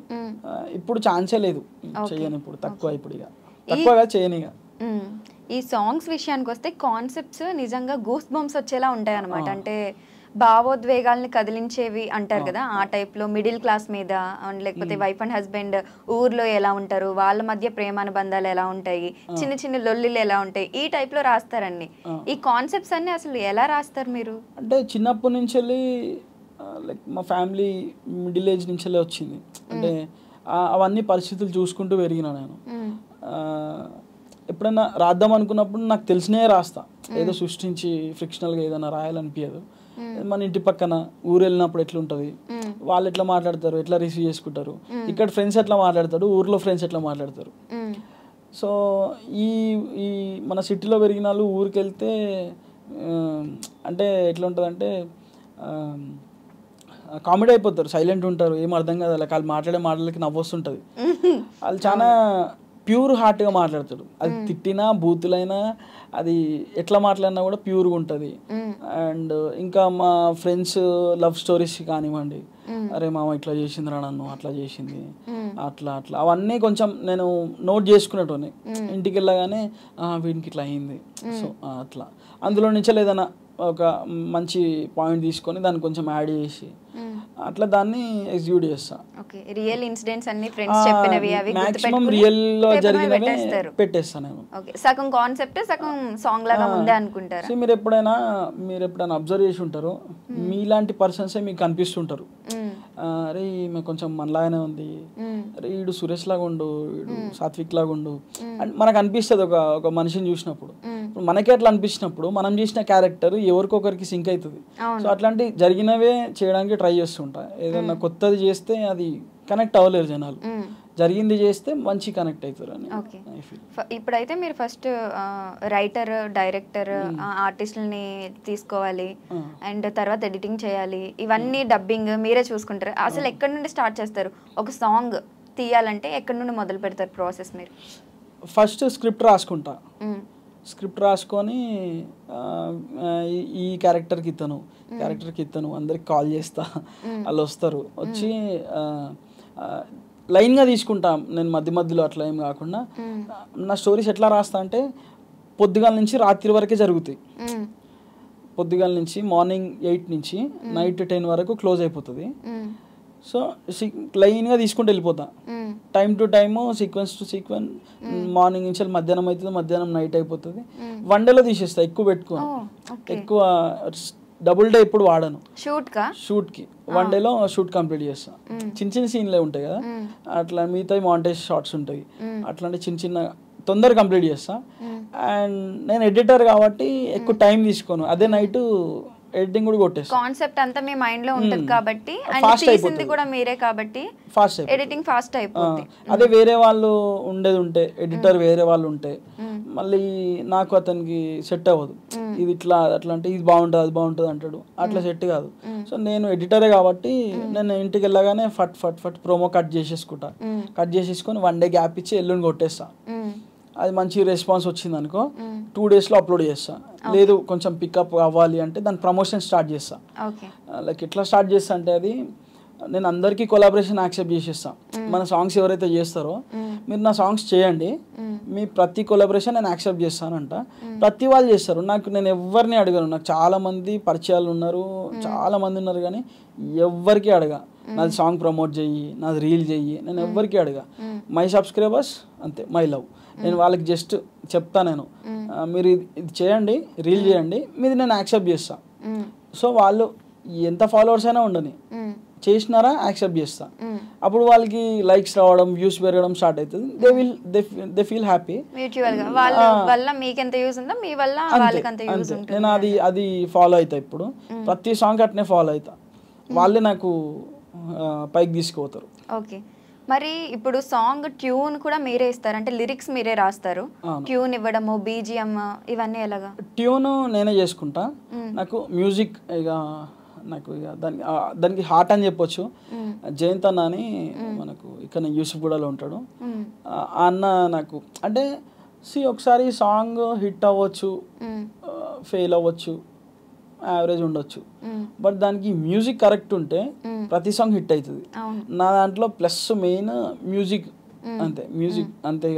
A: ఇప్పుడు ఛాన్సే లేదు, చెయ్యను ఇప్పుడు, తక్కువ. ఇప్పుడు ఇక తక్కువగా చేయనిగా.
B: ఈ సాంగ్స్ విషయానికి వస్తే కాన్సెప్ట్స్ నిజంగా గూస్ బంప్స్ వచ్చేలా ఉంటాయి అనమాట. అంటే భావోద్వేగాల్ని కదిలించేవి అంటారు కదా, ఆ టైప్లో మిడిల్ క్లాస్ మీద, లేకపోతే వైఫ్ అండ్ హస్బెండ్ ఊర్లో ఎలా ఉంటారు, వాళ్ళ మధ్య ప్రేమానుబంధాలు ఎలా ఉంటాయి, చిన్న చిన్న లొల్లిలు ఎలా ఉంటాయి, ఈ టైప్లో రాస్తారండి. ఈ కాన్సెప్ట్స్ అన్ని అసలు ఎలా రాస్తారు మీరు?
A: అంటే చిన్నప్పటి నుంచి లైక్ మా ఫ్యామిలీ మిడిల్ ఏజ్ నుంచి వచ్చింది. అంటే అవన్నీ పరిస్థితులు చూసుకుంటూ పెరిగినా నేను. ఎప్పుడైనా రాద్దాం అనుకున్నప్పుడు నాకు తెలిసినవే రాస్తా, ఏదో సృష్టించి ఫ్రిక్షనల్గా ఏదైనా రాయాలనిపించదు. మన ఇంటి పక్కన ఊరు వెళ్ళినప్పుడు ఎట్లుంటుంది, వాళ్ళు ఎట్లా మాట్లాడతారు, ఎట్లా రిసీవ్ చేసుకుంటారు, ఇక్కడ ఫ్రెండ్స్ ఎట్లా మాట్లాడతారు, ఊర్లో ఫ్రెండ్స్ ఎట్లా మాట్లాడతారు. సో ఈ ఈ మన సిటీలో పెరిగిన వాళ్ళు ఊరికి వెళ్తే అంటే ఎట్లా ఉంటుంది అంటే కామెడీ అయిపోతారు, సైలెంట్ ఉంటారు, ఏం అర్థం కాదు, అలా వాళ్ళు మాట్లాడే మాటలకి నవ్వొస్తుంటుంది. వాళ్ళు చాలా ప్యూర్ హార్ట్గా మాట్లాడతాడు. అది తిట్టినా బూతులైనా అది ఎట్లా మాట్లాడినా కూడా ప్యూర్గా ఉంటుంది. అండ్ ఇంకా మా ఫ్రెండ్స్ లవ్ స్టోరీస్ కానివ్వండి, అరే మామ ఇట్లా చేసిందిరా నన్ను, అట్లా చేసింది, అట్లా అట్లా అవన్నీ కొంచెం నేను నోట్ చేసుకునేటోని. ఇంటికి వెళ్ళగానే వీడికి ఇట్లా అయింది, సో అట్లా అందులో నుంచి ఏదైనా ఒక మంచి పాయింట్ తీసుకొని దాన్ని కొంచెం యాడ్ చేసి అట్లా దాన్ని ఎగ్జిక్యూట్ చేస్తా.
B: ఓకే, రియల్ ఇన్సిడెంట్స్ అన్ని ఫ్రెండ్స్ చెప్పినవి అవి
A: మాక్సిమం రియల్ లో జరిగినవి పెట్టేస్తా నేను.
B: ఓకే, సగం కాన్సెప్ట్ సగం సాంగ్ లాగా ఉందే అనుకుంటారా?
A: మీరు ఎప్పుడైనా అబ్జర్వ్ చేసి ఉంటారు, మీలాంటి పర్సన్సే మీకు కనిపిస్తుంటారు. అరే ఈమె కొంచెం మనలాగానే ఉంది, అరే వీడు సురేష్ లాగా ఉండు, వీడు సాత్విక్ లాగా ఉండు అని మనకు అనిపిస్తుంది ఒక మనిషిని చూసినప్పుడు. మనకే అట్లా అనిపించినప్పుడు మనం చేసిన క్యారెక్టర్ ఎవరికొకరికి సింక్ అవుతుంది. సో అట్లాంటి జరిగినవే చేయడానికి ట్రై చేస్తుంటా. ఏదన్నా కొత్తది చేస్తే అది కనెక్ట్ అవ్వలేరు జనాలు. జరిగింది చేస్తే మంచి కనెక్ట్ అవుతారు అని.
B: ఓకే, ఇప్పుడైతే మీరు ఫస్ట్ రైటర్, డైరెక్టర్, ఆర్టిస్టులని తీసుకోవాలి అండ్ తర్వాత ఎడిటింగ్ చేయాలి, ఇవన్నీ డబ్బింగ్ మీరే చూసుకుంటారు. అసలు ఎక్కడి నుండి స్టార్ట్ చేస్తారు? ఒక సాంగ్ తీయాలంటే ఎక్కడి నుండి మొదలు పెడతారు ప్రాసెస్ మీరు?
A: ఫస్ట్ స్క్రిప్ట్ రాసుకుంటా. స్క్రిప్ట్ రాసుకొని ఈ క్యారెక్టర్కి ఇస్తాను అందరికి కాల్ చేస్తా, వాళ్ళు వస్తారు. వచ్చి లైన్గా తీసుకుంటాం నేను, మధ్యలో అట్లా ఏం కాకుండా. నా స్టోరీస్ ఎట్లా రాస్తా అంటే పొద్దుగాల నుంచి రాత్రి వరకే జరుగుతాయి. పొద్దుగాల నుంచి మార్నింగ్ 8 నుంచి నైట్ 10 వరకు క్లోజ్ అయిపోతుంది. సో లైన్గా తీసుకుంటూ వెళ్ళిపోతా, time to time, sequence to sequence. Morning నుంచి మధ్యాహ్నం అవుతుంది, మధ్యాహ్నం నైట్ అయిపోతుంది. వన్ డేలో తీసేస్తా, ఎక్కువ పెట్టుకోను. ఎక్కువ డబుల్ డే ఎప్పుడు వాడను. షూట్కి వన్ డేలో షూట్ కంప్లీట్ చేస్తా. చిన్న సీన్లే ఉంటాయి కదా, అట్లా మిగతా మాంటేజ్ షార్ట్స్ ఉంటాయి, అట్లాంటి చిన్న తొందరగా కంప్లీట్ చేస్తా. అండ్ నేను ఎడిటర్ కాబట్టి ఎక్కువ టైం తీసుకోను. అదే నైట్ ఎడిటింగ్ కూడా కొట్టేస్తా.
B: కాన్సెప్ట్ అంతా మీ మైండ్ లో ఉంటది కాబట్టి, అండ్ తీసింది కూడా మీరే కాబట్టి ఫాస్ట్ ఎడిటింగ్ ఫాస్ట్ అయిపోతుంది.
A: అదే వేరే వాళ్ళు ఉంటే ఎడిటర్ వేరే వాళ్ళు ఉంటే మళ్ళీ నాకు అతనికి సెట్ అవ్వదు. ఇది ఇట్లా అట్లా అంటే ఇది బాగుంటుంది అది బాగుంటుంది అంటాడు, అట్లా సెట్ కాదు. సో నేను ఎడిటరే కాబట్టి నేను ఇంటికి వెళ్ళగానే ఫట్ ప్రోమో కట్ చేసేసుకొని వన్ డే గ్యాప్ ఇచ్చి ఎల్లుండి కొట్టేస్తా. అది మంచి రెస్పాన్స్ వచ్చింది అనుకో 2 daysలో అప్లోడ్ చేస్తా. లేదు కొంచెం పికప్ అవ్వాలి అంటే దాని ప్రమోషన్ స్టార్ట్ చేస్తా. లైక్ ఎట్లా స్టార్ట్ చేస్తా అంటే అది నేను అందరికీ కొలాబరేషన్ యాక్సెప్ట్ చేసేస్తా. మన సాంగ్స్ ఎవరైతే చేస్తారో మీరు నా సాంగ్స్ చేయండి, మీ ప్రతి కొలాబరేషన్ నేను యాక్సెప్ట్ చేస్తానంట. ప్రతి వాళ్ళు చేస్తారు, నేను ఎవరిని అడగను. నాకు చాలా మంది పరిచయాలు ఉన్నారు, చాలా మంది ఉన్నారు, కానీ ఎవ్వరికి అడగా నాది సాంగ్ ప్రమోట్ చెయ్యి, నాది రీల్ చెయ్యి, నేను ఎవ్వరికి అడగా. మై సబ్స్క్రైబర్స్ అంతే, మై లవ్. నేను వాళ్ళకి జస్ట్ చెప్తా, నేను మీరు ఇది చేయండి, రీల్ చేయండి, మీది నేను యాక్సెప్ట్ చేస్తా. సో వాళ్ళు ఎంత ఫాలోవర్స్ అయినా ఉండని, చేసినారా యాక్సెప్ట్ చేస్తా. అప్పుడు వాళ్ళకి లైక్స్ రావడం, వ్యూస్ పెరగడం స్టార్ట్ అవుతుంది. They feel happy. నేను అది ఫాలో అవుతా. ఇప్పుడు ప్రతి సాంగ్ అట్నే ఫాలో అవుతా. వాళ్ళే నాకు పైకి తీసుకుపోతారు.
B: ఓకే, మరి ఇప్పుడు సాంగ్ ట్యూన్ కూడా మీరే ఇస్తారు అంటే లిరిక్స్ మీరే రాస్తారు, ట్యూన్ ఇవ్వడము, బీజిఎం ఇవన్నీ ఎలాగా? ట్యూన్
A: నేనే చేసుకుంటా. నాకు మ్యూజిక్ దానికి హార్ట్ అని చెప్పొచ్చు. జయంత్ అన్న అని మనకు ఇక్కడ యూసుఫ్గూడలో ఉంటాడు. ఆ అన్న నాకు అంటే ఒకసారి సాంగ్ హిట్ అవ్వచ్చు, ఫెయిల్ అవ్వచ్చు, యావరేజ్ ఉండొచ్చు, బట్ దానికి మ్యూజిక్ కరెక్ట్ ఉంటే ప్రతి సాంగ్ హిట్ అవుతుంది. నా దాంట్లో ప్లస్ మెయిన్ మ్యూజిక్. అంతే, మ్యూజిక్ అంతే.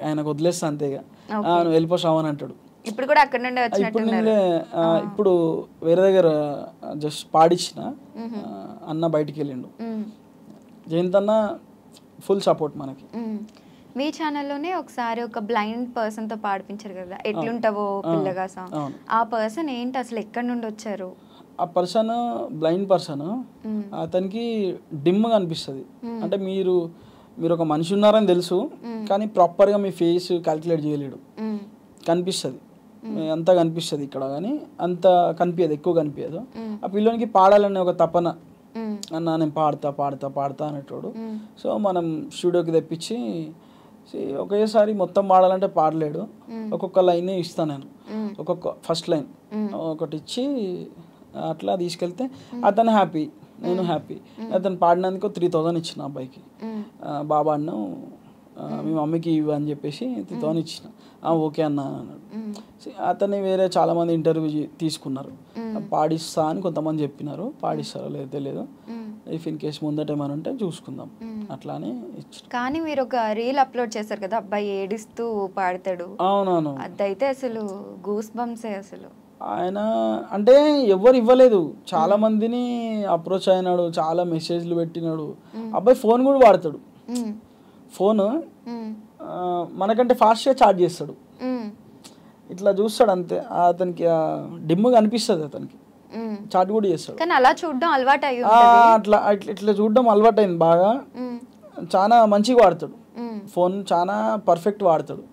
A: ఆయనకు వదిలేస్తా అంతేగా, నువ్వు వెళ్ళిపోసావు అని అంటాడు. ఇప్పుడు కూడా అక్కడ నుండి ఇప్పుడు వేరే దగ్గర జస్ట్ పాడిచ్చిన అన్న బయటికి వెళ్ళిండు. జయంత్ అన్న ఫుల్ సపోర్ట్ మనకి.
B: మీ ఛానల్లోనే ఒకసారి ఒక బ్లైండ్ పర్సన్ తో పాడిపించారు కదా, ఎట్లుంటావో పిల్లగా సాంగ్. ఆ పర్సన్ ఏంటి అసలు, ఎక్కడి నుండి వచ్చారు?
A: ఆ పర్సన్ బ్లైండ్ పర్సన్, అతనికి డిమ్గా అనిపిస్తుంది. అంటే మీరు ఒక మనిషి ఉన్నారని తెలుసు, కానీ ప్రాపర్గా మీ ఫేస్ క్యాల్కులేట్ చేయలేడు. కనిపిస్తుంది, అంతా కనిపిస్తుంది ఇక్కడ, కానీ అంత కనిపించదు, ఎక్కువ కనిపించదు. ఆ పిల్లోనికి పాడాలనే ఒక తపన, అన్న నేను పాడతా అనేటోడు. సో మనం స్టూడియోకి తెప్పించి ఒకేసారి మొత్తం పాడాలంటే పాడలేడు. ఒక్కొక్క లైన్ ఇస్తాను నేను, ఒక్కొక్క ఫస్ట్ లైన్ ఒకటి ఇచ్చి అట్లా తీసుకెళ్తే అతను హ్యాపీ, నేను హ్యాపీ. అతను పాడినందుకు 3000 ఇచ్చిన అబ్బాయికి. బాబా అన్ను మీ మమ్మీకి ఇవ్వు అని చెప్పేసి 3000 ఇచ్చిన. ఓకే అన్న అన్నాడు. అతన్ని వేరే చాలామంది ఇంటర్వ్యూ తీసుకున్నారు, పాడిస్తా అని కొంతమంది చెప్పినారు. పాడిస్తారో లేదో తెలియదు, ఇఫ్ ఇన్ కేస్ ముందట ఏమైనా ఉంటే చూసుకుందాం అట్లానే.
B: కానీ మీరు ఒక రీల్ అప్లోడ్ చేశారు కదా, అబ్బాయి ఏడిస్తూ పాడతాడు.
A: అవునవును,
B: అదైతే అసలు గూస్ బంప్సే. అసలు
A: ఆయన అంటే ఎవరు ఇవ్వలేదు, చాలా మందిని అప్రోచ్ అయినాడు, చాలా మెసేజ్లు పెట్టినాడు. అబ్బాయి ఫోన్ కూడా వాడతాడు. ఫోన్ మనకంటే ఫాస్ట్గా చార్జ్ చేస్తాడు. ఇట్లా చూస్తాడు అంతే, అతనికి డిమ్గా అనిపిస్తుంది, అతనికి చాట్ కూడా చేస్తాడు.
B: కానీ అలా చూడడం అలవాటు
A: అట్లా ఇట్లా చూడడం అలవాటు అయింది బాగా. చాలా మంచిగా వాడతాడు ఫోన్, చాలా పర్ఫెక్ట్ వాడతాడు.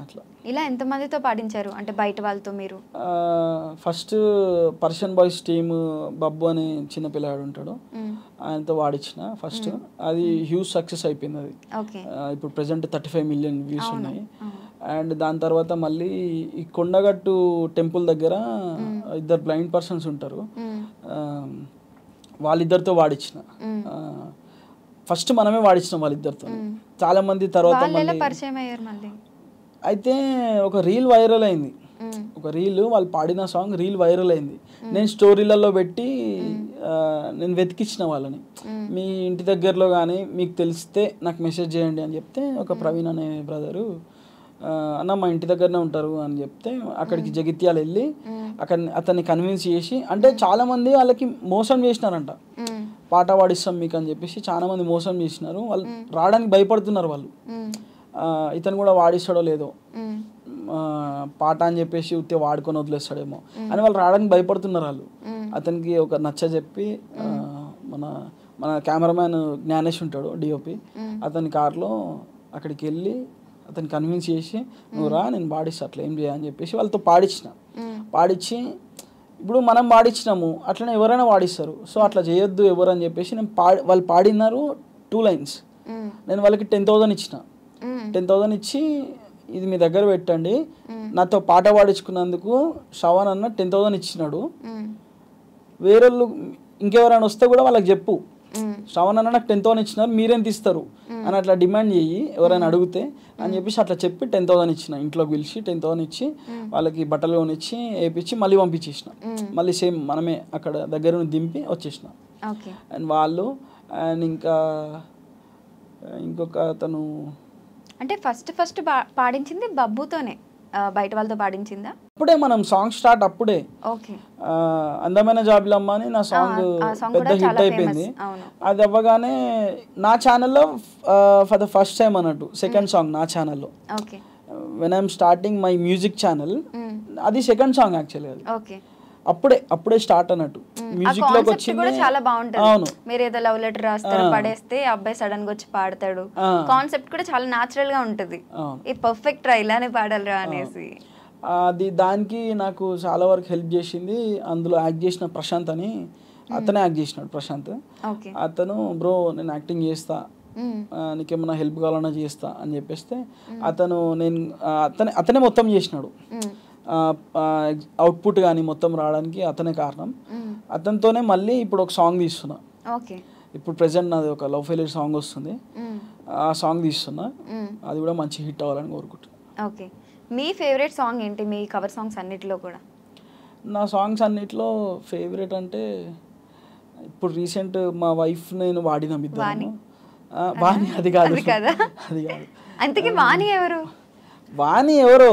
A: అట్లా.
B: ఇలా ఎంతమందితో పాడించారు అంటే బయట వాళ్ళతో మీరు?
A: First Persian boys team Babbu అని చిన్న పిల్లాడు ఉంటాడు, ఆయనతో వాడించిన ఫస్ట్. అది హ్యూజ్ సక్సెస్ అయిపోయింది అది. ఇప్పుడు ప్రెసెంట్ 35 మిలియన్ వ్యూస్ ఉన్నాయి. అండ్ దాని తర్వాత మళ్ళీ ఈ కొండగట్టు టెంపుల్ దగ్గర ఇద్దరు బ్లైండ్ పర్సన్స్ ఉంటారు, వాళ్ళిద్దరితో వాడించిన. ఫస్ట్ మనమే వాడించినాం వాళ్ళిద్దరితో. చాలా మంది తర్వాత అయితే ఒక రీల్ వైరల్ అయింది, ఒక రీల్ వాళ్ళు పాడిన సాంగ్ రీల్ వైరల్ అయింది. నేను స్టోరీలలో పెట్టి నేను వెతికిచ్చిన వాళ్ళని, మీ ఇంటి దగ్గరలో కానీ మీకు తెలిస్తే నాకు మెసేజ్ చేయండి అని చెప్తే ఒక ప్రవీణ్ అనే బ్రదరు అన్న మా ఇంటి దగ్గరనే ఉంటారు అని చెప్తే అక్కడికి జగిత్యాలు వెళ్ళి అతన్ని కన్విన్స్ చేసి, అంటే చాలా మంది వాళ్ళకి మోసం చేసినారంట, పాట పాడిస్తాం మీకు అని చెప్పేసి చాలా మంది మోసం చేసినారు. వాళ్ళు రావడానికి భయపడుతున్నారు, వాళ్ళు ఇతను కూడా వాడిస్తాడో లేదో పాట అని చెప్పేసి ఉత్తే వాడుకొని వదిలేస్తాడేమో అని వాళ్ళు రావడానికి భయపడుతున్నారు. వాళ్ళు అతనికి ఒక నచ్చ చెప్పి మన మన కెమెరామ్యాన్ జ్ఞానేష్ ఉంటాడు డిఓపి, అతని కార్లో అక్కడికి వెళ్ళి అతన్ని కన్విన్స్ చేసి నువ్వు రా నేను పాడిస్తా అట్లా ఏం చేయని చెప్పేసి వాళ్ళతో పాడించి ఇప్పుడు మనం పాడించినాము అట్లనే ఎవరైనా పాడిస్తారు, సో అట్లా చేయొద్దు ఎవరు అని చెప్పేసి నేను వాళ్ళు పాడినారు 2 లైన్స్. నేను వాళ్ళకి 10,000 ఇచ్చిన. 10,000 ఇచ్చి ఇది మీ దగ్గర పెట్టండి, నాతో పాట పాడించుకున్నందుకు శ్రవణ్ అన్న 10,000 ఇచ్చినాడు, వేరే ఇంకెవరైనా వస్తే కూడా వాళ్ళకి చెప్పు శ్రవణ్ అన్న నాకు 10,000 ఇచ్చినారు మీరేంత ఇస్తారు అని అట్లా డిమాండ్ చేయి ఎవరైనా అడిగితే అని చెప్పేసి అట్లా చెప్పి 10,000 ఇచ్చిన. ఇంట్లోకి పిలిచి 10,000 ఇచ్చి వాళ్ళకి బట్టలు కొనిచ్చి వేయించి మళ్ళీ పంపించేసిన. మళ్ళీ సేమ్ మనమే అక్కడ దగ్గర దింపి వచ్చేసిన. అండ్ వాళ్ళు అండ్ ఇంకొక అతను
B: అంటే ఫస్ట్ పాడించింది బబ్బుతోనే, బయట వాళ్ళతో పాడించిందా?
A: అప్పుడే మనం సాంగ్ స్టార్ట్ అప్పుడే అందమైన జాబిలమ్మ అని నా సాంగ్ పెద్ద హిట్ అయిపోయింది. అది అవ్వగానే నా ఛానల్లో ఫర్ ద ఫస్ట్ టైం అన్నట్టు సెకండ్ సాంగ్ నా ఛానల్లో, when I'm starting my music channel, అది సెకండ్ సాంగ్ యాక్చువల్లీ. అది అప్పుడే స్టార్ట్ అన్నట్టు మ్యూజిక్ లోకి వచ్చింది.
B: చాలా బాగుంటుంది. అవును, మీరు ఏదో లవ్ లెటర్ రాస్తారు పడేస్తే అబ్బాయి సడన్ గా వచ్చి పాడతాడు, కాన్సెప్ట్ కూడా చాలా నాచురల్ గా ఉంటది. ఈ పర్ఫెక్ట్ రా ఇలానే పాడాలిరా అనేసి
A: అది దానికి నాకు చాలా వరకు హెల్ప్ చేసింది. అందులో యాక్ట్ చేసిన ప్రశాంత్ అని అతనే యాక్ట్ చేసినాడు. ప్రశాంత్ అతను బ్రో నేను యాక్టింగ్ చేస్తా, నీకేమన్నా హెల్ప్ కావాలన్నా చేస్తా అని చెప్పేస్తే అతనే మొత్తం చేసినాడు. అవుట్పుట్ కానీ మొత్తం రావడానికి అతనే కారణం. అతనితోనే మళ్ళీ ఇప్పుడు ఒక సాంగ్ తీస్తున్నా. ఇప్పుడు ప్రెసెంట్ నాది ఒక లవ్ ఫెయిల్యూర్ సాంగ్ వస్తుంది, ఆ సాంగ్ తీస్తున్నా. అది కూడా మంచి హిట్ అవ్వాలని కోరుకుంటున్నా.
B: ఓకే, మీ ఫేవరెట్ సాంగ్ ఏంటి మీ కవర్ సాంగ్స్ అన్నిటిలో కూడా?
A: నా సాంగ్స్ అన్నిటిలో ఫేవరెట్ అంటే ఇప్పుడు రీసెంట్ మా వైఫ్ నేను వాడిన వాణి, అది కాదు.
B: అంతకి వాణి ఎవరు?
A: వాణి ఎవరో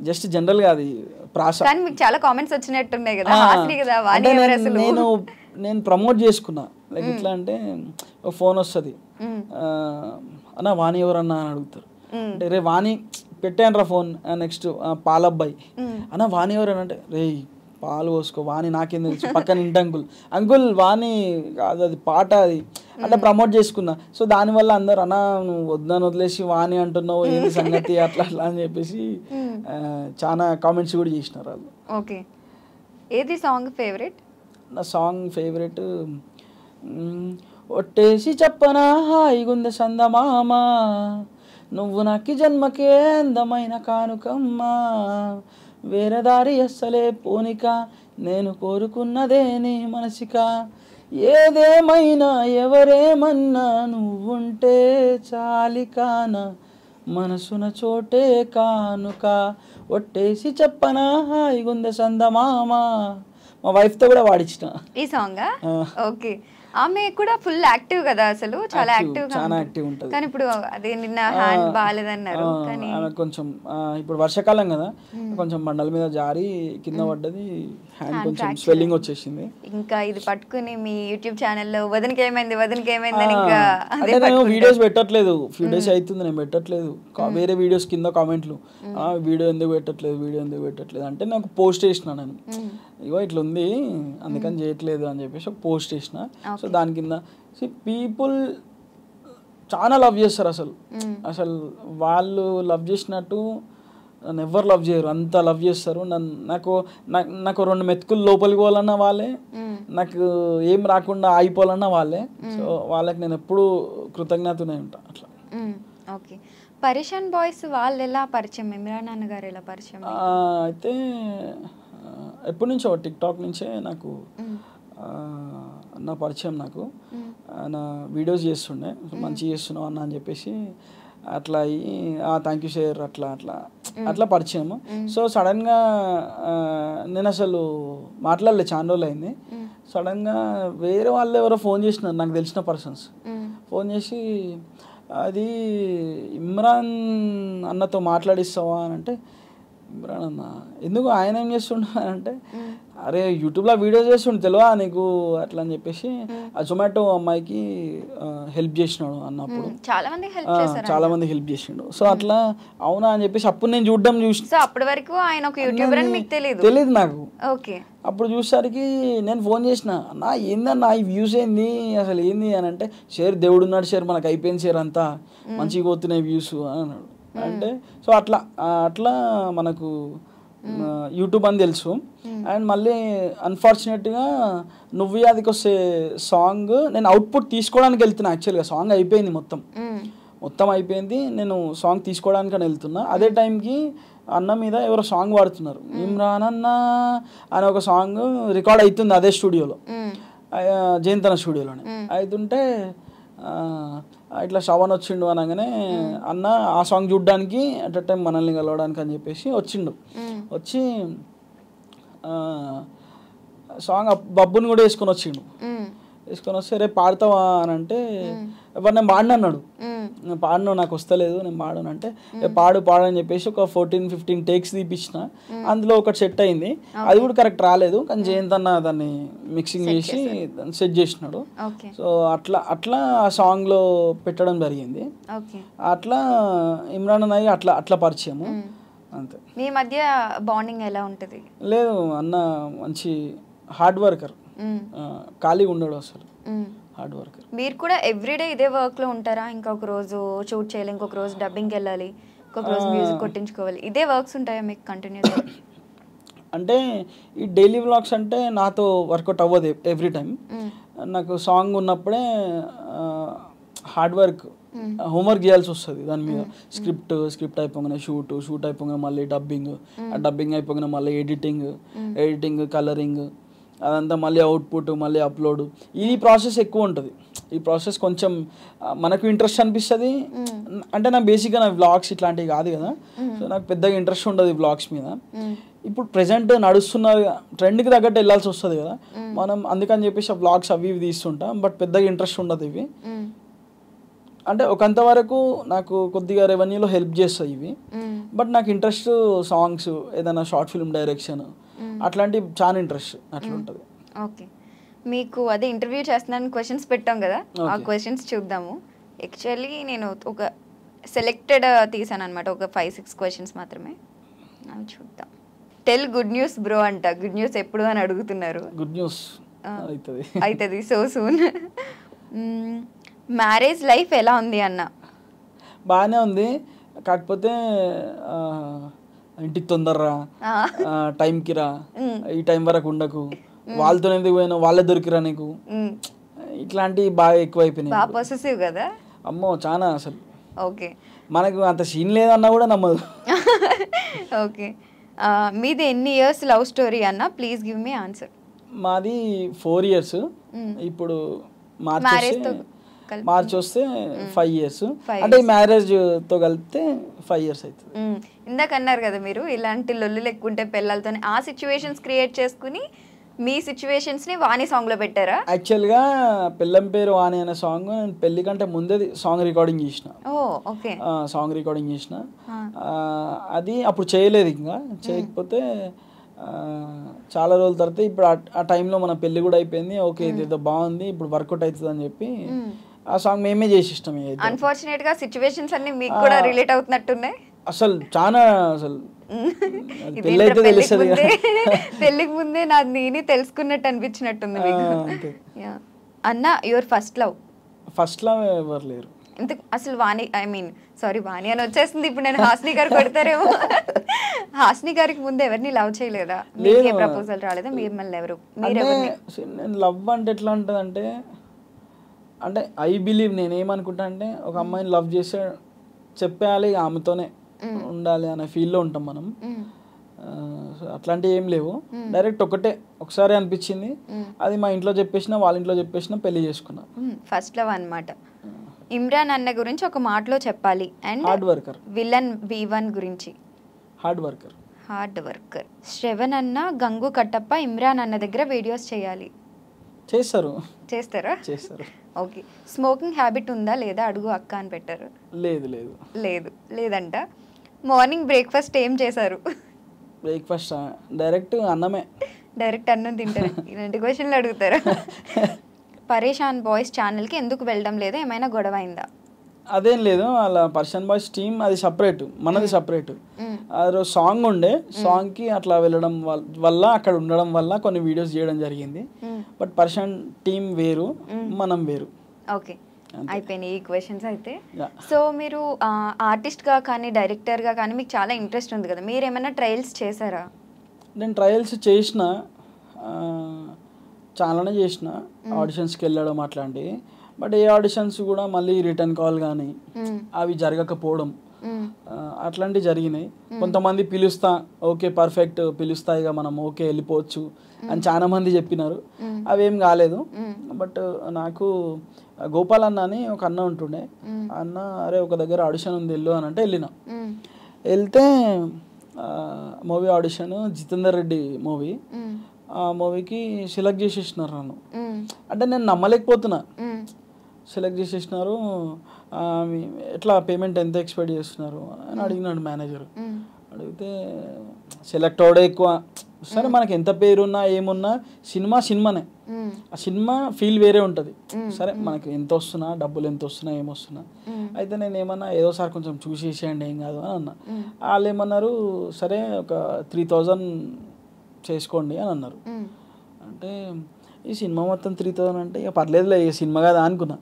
A: జస్ట్ జనరల్ గా అది ప్రాస.
B: కానీ మీకు చాలా కామెంట్స్ వచ్చినట్టున్నాయి కదా, హాస్ని కదా వాణి ఎవరు అసలు?
A: నేను ప్రమోట్ చేసుకున్నా, లైక్ ఎట్లా అంటే ఒక ఫోన్ వస్తుంది, అన్న వాణి ఎవరన్నా అని అడుగుతారు. అంటే రే వాణి పెట్టాను రా ఫోన్. నెక్స్ట్ పాలబ్బాయి అన్న వాణి ఎవరు అని అంటే రే పాలు పోసుకో వాణి నాకేం తెలుసు, పక్కన ఇంటి అంకుల్ వాణి కాదు అది పాట అది అంటే ప్రమోట్ చేసుకున్నా. సో దానివల్ల అందరు అన్న నువ్వు వద్దని వదిలేసి వాణి అంటున్నావు ఏంటి సంగతి అట్లా అట్లా అని చెప్పేసి చాలా కామెంట్స్ కూడా చేసినారు వాళ్ళు.
B: ఓకే, ఏది సాంగ్ ఫేవరెట్?
A: నా సాంగ్ ఫేవరెట్ ఒట్టేసి చెప్పనా హాయిగుంది సందమామ, నువ్వు నాకి జన్మకే అందమైన కానుకమ్మా, వేరే దారి అస్సలే పోనిక, నేను కోరుకున్నదే నీ మనసిక, ఏదేమైనా ఎవరేమన్నా నువ్వుంటే చాలికాన, మనసున చోటే కానుక, ఒట్టేసి చెప్పనా హాయిగుంది సందమామ. మా వైఫ్తో కూడా వాడించిన ఈ
B: సాంగ్. ఓకే, ఆమె కూడా ఫుల్ యాక్టివ్ కదా, అసలు చాలా యాక్టివ్
A: ఉంటుంది.
B: కానీ ఇప్పుడు అదే నిన్న హ్యాండ్ బాగాలేదన్నారు. కానీ
A: కొంచెం ఇప్పుడు వర్షాకాలం కదా, కొంచెం బండల మీద జారి కింద పడ్డది, హ్యాండ్ కొంచెం స్వెల్లింగ్ వచ్చేసింది.
B: ఇంకా ఇది పట్టుకుని మీ యూట్యూబ్ ఛానల్లో వదినకి ఏమైంది అని ఇంకా
A: నేను వీడియోస్ పెట్టట్లేదు, ఫ్యూ డేస్ అవుతుంది నేను పెట్టట్లేదు. వేరే వీడియోస్ కింద కామెంట్లు వీడియో ఎందుకు పెట్టట్లేదు అంటే నాకు పోస్ట్ చేసిన, నేను ఇగో ఇట్లా ఉంది అందుకని చేయట్లేదు అని చెప్పేసి ఒక పోస్ట్ చేసిన. సో దాని కింద పీపుల్ చాలా లవ్ చేస్తారు. అసలు వాళ్ళు లవ్ చేసినట్టు నన్ను ఎవరు లవ్ చేయరు, అంత లవ్ చేస్తారు నన్ను. నాకు 2 మెతుకులు లోపలికి పోవాలన్నా వాళ్ళే, నాకు ఏం రాకుండా ఆగిపోవాలన్నా వాళ్ళే. సో వాళ్ళకి నేను ఎప్పుడూ కృతజ్ఞతనే ఉంటా అట్లా.
B: ఓకే, పరేషాన్ బాయ్స్ వాళ్ళు ఎలా పరిచయం, ఇమ్రాన్ అన్న గారు ఎలా పరిచయం?
A: అయితే ఎప్పటి నుంచో టిక్టాక్ నుంచే నాకు అన్న పరిచయం. నాకు ఆయన వీడియోస్ చేస్తుండే, మంచిగా చేస్తున్నావు అన్న అని చెప్పేసి అట్లా అయ్యి థ్యాంక్ యూ సార్ అట్లా పరిచయం. సో సడన్గా నేను అసలు మాట్లాడలే, చాలా రోజులు అయింది. సడన్గా వేరే వాళ్ళు ఎవరో ఫోన్ చేసినారు, నాకు తెలిసిన పర్సన్స్ ఫోన్ చేసి అది ఇమ్రాన్ అన్నతో మాట్లాడిస్తావా అని అంటే, ఇమ్రాన్ అన్న ఎందుకు, ఆయన ఏం చేస్తుండ అంటే, అరే యూట్యూబ్లో వీడియోస్ చేస్తుండే తెలియదా నీకు అట్లా అని చెప్పేసి ఆ జొమాటో అమ్మాయికి హెల్ప్ చేసినాడు అన్నప్పుడు, చాలా మంది హెల్ప్ చేసిండు. సో అట్లా అవునా అని చెప్పేసి అప్పుడు నేను చూసి
B: అప్పటి వరకు ఆయన ఒక యూట్యూబర్ అని మీకు
A: తెలియదు నాకు.
B: ఓకే,
A: అప్పుడు చూసేసరికి నేను ఫోన్ చేసిన, నా ఏందన్నా ఈ వ్యూస్ ఏంది అసలు ఏంది అని అంటే, షేర్ దేవుడు ఉన్నాడు షేర్, మనకు అయిపోయింది షేర్, అంతా మంచిగా పోతున్నాయి వ్యూస్ అని అన్నాడు. అంటే సో అట్లా మనకు యూట్యూబ్ అని తెలుసు. అండ్ మళ్ళీ అన్ఫార్చునేట్గా నువ్వు అదికి వస్తే సాంగ్ నేను అవుట్పుట్ తీసుకోవడానికి వెళ్తున్నా. యాక్చువల్గా సాంగ్ అయిపోయింది, మొత్తం అయిపోయింది, నేను సాంగ్ తీసుకోవడానికి అని వెళ్తున్నా. అదే టైంకి అన్న మీద ఎవరో సాంగ్ పాడుతున్నారు, ఇమ్రాన్ అన్న అని ఒక సాంగ్ రికార్డ్ అవుతుంది అదే స్టూడియోలో, జయంతన స్టూడియోలోనే అవుతుంటే ఇట్లా శ్రవణ్ వచ్చిండు అనగానే అన్న ఆ సాంగ్ చూడడానికి అట్ టైం మనల్ని కలవడానికి అని చెప్పేసి వచ్చిండు. వచ్చి సాంగ్ బబ్బుని కూడా వేసుకొని వస్తే రేపు పాడతావా అని అంటే, ఎవరు నేను పాడిన అన్నాడు. నేను పాడను, నాకు వస్తలేదు, నేను పాడను అంటే, పాడని చెప్పేసి ఒక 14-15 టేక్స్ తీపించిన. అందులో ఒకటి సెట్ అయింది, అది కూడా కరెక్ట్ రాలేదు, కానీ జయంత్ అన్న దాన్ని మిక్సింగ్ చేసి సెట్ చేసినాడు. సో అట్లా ఆ సాంగ్లో పెట్టడం జరిగింది. అట్లా ఇమ్రాన్ అన్నయ్య అట్లా పరిచయము అంతే.
B: మీ మధ్య బాండింగ్ ఎలా ఉంటుంది?
A: లేదు, అన్న మంచి హార్డ్ వర్కర్, ఖాళీగా ఉండడు అసలు, హార్డ్ వర్కర్.
B: మీరు కూడా ఎవ్రీడే ఇదే వర్క్లో ఉంటారా? ఇంకొక రోజు షూట్ చేయాలి, ఇంకొక రోజు డబ్బింగ్కి వెళ్ళాలి, ఇంకొక రోజు మ్యూజిక్ కొట్టించుకోవాలి, ఇదే వర్క్స్ ఉంటాయా మీకు కంటిన్యూస్గా?
A: అంటే ఈ డైలీ వ్లాగ్స్ అంటే నాతో వర్కౌట్ అవ్వదు ఎవ్రీ టైం. నాకు సాంగ్ ఉన్నప్పుడే హార్డ్ వర్క్, హోంవర్క్ చేయాల్సి వస్తుంది దాని మీద. స్క్రిప్ట్ అయిపోగానే షూట్ అయిపోగానే మళ్ళీ డబ్బింగ్ అయిపోగానే మళ్ళీ ఎడిటింగ్ కలరింగ్, అదంతా మళ్ళీ అవుట్పుట్, మళ్ళీ అప్లోడ్. ఈ ప్రాసెస్ ఎక్కువ ఉంటుంది. ఈ ప్రాసెస్ కొంచెం మనకు ఇంట్రెస్ట్ అనిపిస్తుంది. అంటే నాకు బేసిక్గా నా వ్లాగ్స్ ఇట్లాంటివి కాదు కదా, సో నాకు పెద్దగా ఇంట్రెస్ట్ ఉండదు ఈ వ్లాగ్స్ మీద. ఇప్పుడు ప్రెజెంట్ నడుస్తున్న ట్రెండ్కి తగ్గట్టు వెళ్ళాల్సి వస్తుంది కదా మనం, అందుకని చెప్పేసి ఆ వ్లాగ్స్ అవి ఇవి తీస్తుంటాం. బట్ పెద్దగా ఇంట్రెస్ట్ ఉండదు ఇవి. అంటే ఒకంత వరకు నాకు కొద్దిగా రెవెన్యూలో హెల్ప్ చేస్తాయి ఇవి. బట్ నాకు ఇంట్రెస్ట్ సాంగ్స్, ఏదైనా షార్ట్ ఫిల్మ్ డైరెక్షన్, అట్లాంటి చాలా ఇంట్రెస్ట్ అట్లా ఉంటుంది.
B: ఓకే, మీకు అదే ఇంటర్వ్యూ చేస్తున్నాను క్వశ్చన్స్ పెట్టాం కదా, ఆ క్వశ్చన్స్ చూద్దాము. యాక్చువల్లీ నేను ఒక సెలెక్టెడ్ తీసాను అనమాట, ఒక 5-6 క్వశ్చన్స్ మాత్రమే, అవి చూద్దాం. టెల్ గుడ్ న్యూస్ బ్రో అంట, గుడ్ న్యూస్ ఎప్పుడు అని అడుగుతున్నారు.
A: గుడ్ న్యూస్
B: అవుతుంది సో సూన్. మ్యారేజ్ లైఫ్ ఎలా ఉంది అన్న?
A: బాగానే ఉంది, కాకపోతే ఇంటికి తొందరరా, టైంకి రా, ఈ టైం వరకు ఉండకు, వాళ్ళతో ఎందుకు పోయినా, వాళ్ళే దొరికిరా నీకు, ఇట్లాంటివి బాగా ఎక్కువైపోయినాయి
B: కదా.
A: అమ్మో చాలా అసలు.
B: ఓకే,
A: మనకు అంత సీన్ లేదన్నా కూడా నమ్మదు.
B: ఓకే, మీది ఎన్ని ఇయర్స్ లవ్ స్టోరీ అన్న? Please give me answer.
A: మాది 4 years. ఇప్పుడు మార్చ్ వస్తే 5 years. అంటే మ్యారేజ్ తో కలిపితే 5 years అవుతుంది.
B: ఇందాక అన్నారు కదా మీరు ఇలాంటి లొల్లులు ఎక్కువ ఉంటే పిల్లలతోనే, ఆ సిచ్యువేషన్స్ క్రియేట్ చేసుకుని మీ సిచ్యువేషన్స్ ని వాణి సాంగ్ లో పెట్టారా?
A: యాక్చువల్గా పెళ్ళం పేరు వాణి అనే సాంగ్ నేను పెళ్లి కంటే ముందే సాంగ్ రికార్డింగ్ చేసిన. సాంగ్ రికార్డింగ్ చేసిన, అది అప్పుడు చేయలేదు, ఇంకా చేయకపోతే చాలా రోజుల తర్వాత ఇప్పుడు ఆ టైంలో మన పెళ్లి కూడా అయిపోయింది. ఓకే, ఇదేదో బాగుంది, ఇప్పుడు వర్కౌట్ అవుతుంది అని చెప్పి ఆ సాంగ్ మేమే చేసి ఇష్టం.
B: అన్ఫార్చునేట్ గా సిచ్యువేషన్స్ అన్ని మీకు కూడా రిలేట్ అవుతున్నట్టున్నాయి.
A: అసలు చాలా అసలు పెళ్ళైతే తెలుస్తుంది,
B: పెళ్లికి ముందే నాది నేనే తెలుసుకున్నట్టు అనిపించినట్టుంది మీకు. అన్న your first love?
A: First love ఎవరు లేరు.
B: ఇంత అసలు వాణి సారీ వాణి అని వచ్చేస్తుంది ఇప్పుడు, నేను హాస్ని గారు కొడతారేమో. హాస్ని గారికి ముందు ఎవరిని లవ్ చేయలేదా? మీకే ప్రపోజల్ రాలేదా? మిమ్మల్ని ఎవరు
A: నేను లవ్ అంటే ఎట్లా ఉంటుంది అంటే ఐ బిలీవ్ నేను ఏమనుకుంటా అంటే ఒక అమ్మాయిని లవ్ చేస్తే చెప్పేయాలి ఆమెతోనే ఉండాలి అనే ఫీల్లో ఉంటాం మనం. అట్లాంటివి ఏం లేవు, డైరెక్ట్ ఒకసారి అనిపించింది, అది మా ఇంట్లో చెప్పేసిన వాళ్ళ ఇంట్లో చెప్పేసిన పెళ్లి చేసుకున్నా.
B: ఫస్ట్ లవ్ అన్నమాట. ఇమ్రాన్ అన్న గురించి ఒక మాటలో చెప్పాలి and
A: hard worker.
B: Villain V1 గురించి
A: హార్డ్ వర్కర్.
B: శ్రవణ్ అన్న, గంగు కట్టప్ప ఇమ్రాన్ అన్న దగ్గర వీడియోస్ చేయాలి. చేస్తారా? ఓకే. స్మోకింగ్ హ్యాబిట్ ఉందా లేదా అడుగు అక్క అని పెట్టారు. లేదంట. మార్నింగ్ బ్రేక్ఫాస్ట్ ఏం చేశారు?
A: బ్రేక్ఫాస్ట్ డైరెక్ట్ అన్నం
B: తింటారు. ఇలాంటి క్వశ్చన్లు అడుగుతారా? పరేషాన్ బాయ్స్ ఛానల్కి ఎందుకు వెళ్ళడం లేదా? ఏమైనా గొడవ అయిందా?
A: అదేం లేదు, అలా పర్సన్ బాయ్స్ టీమ్ అది సపరేట్, మనది సపరేట్. అది సాంగ్ ఉండే, సాంగ్కి అట్లా వెళ్ళడం వల్ల అక్కడ ఉండడం వల్ల కొన్ని వీడియోస్ చేయడం జరిగింది. బట్ పర్సన్ టీమ్ వేరు, మనం వేరు.
B: ఓకే, అయిపోయినాయి ఈ క్వశ్చన్స్ అయితే. సో మీరు ఆర్టిస్ట్గా కానీ డైరెక్టర్గా కానీ మీకు చాలా ఇంట్రెస్ట్ ఉంది కదా, మీరు ఏమైనా ట్రయల్స్ చేశారా?
A: నేను ట్రయల్స్ చేసిన, చాలానే చేసిన, ఆడిషన్స్కి వెళ్ళడం అట్లాంటివి. బట్ ఏ ఆడిషన్స్ కూడా మళ్ళీ రిటర్న్ కాల్ కానీ అవి జరగకపోవడం అట్లాంటివి జరిగినాయి. కొంతమంది పిలుస్తా, ఓకే పర్ఫెక్ట్ పిలుస్తా ఇక మనం ఓకే వెళ్ళిపోవచ్చు అని చాలా మంది చెప్పినారు, అవేం కాలేదు. బట్ నాకు గోపాల్ అన్న అని ఒక అన్న ఉంటుండే, అన్న అరే ఒక దగ్గర ఆడిషన్ ఉంది వెళ్ళు అని అంటే వెళ్ళిన. వెళ్తే movie audition Jitender Reddy movie, ఆ మూవీకి సెలెక్ట్ చేసేసినారు నన్ను. అంటే నేను నమ్మలేకపోతున్నా, సెలెక్ట్ చేసేసినారు. ఎట్లా పేమెంట్ ఎంత ఎక్స్పెక్ట్ చేస్తున్నారు అని అడిగినాడు మేనేజర్. అడిగితే సెలెక్ట్ అవడే ఎక్కువ, సరే మనకి ఎంత పేరున్నా ఏమున్నా సినిమానే, ఆ సినిమా ఫీల్ వేరే ఉంటుంది. సరే మనకి ఎంత వస్తున్నా, డబ్బులు ఎంత వస్తున్నా ఏమొస్తున్నా, అయితే నేను ఏమన్నా ఏదో సార్ కొంచెం చూసేసేయండి ఏం కాదు అని అన్నా. వాళ్ళు ఏమన్నారు, సరే ఒక 3000 చేసుకోండి అని అన్నారు. అంటే ఈ సినిమా మొత్తం 3000 అంటే ఇక పర్లేదులే ఈ సినిమా కదా అనుకున్నా.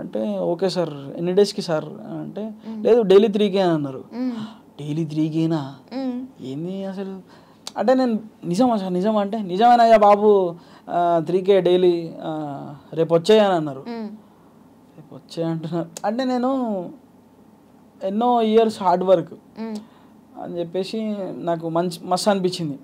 A: అంటే ఓకే సార్ ఎన్ని డేస్కి సార్ అంటే, లేదు డైలీ 3K అని అన్నారు. డైలీ 3Kనా ఏంది అసలు అంటే, నేను నిజం అంటే నిజమేనయ్యా బాబు 3K డైలీ, రేపు వచ్చాయని అన్నారు. రేపు వచ్చాయి అంటున్నారు అంటే నేను ఎన్నో ఇయర్స్ హార్డ్ వర్క్ అని చెప్పేసి నాకు మస్తు అనిపించింది.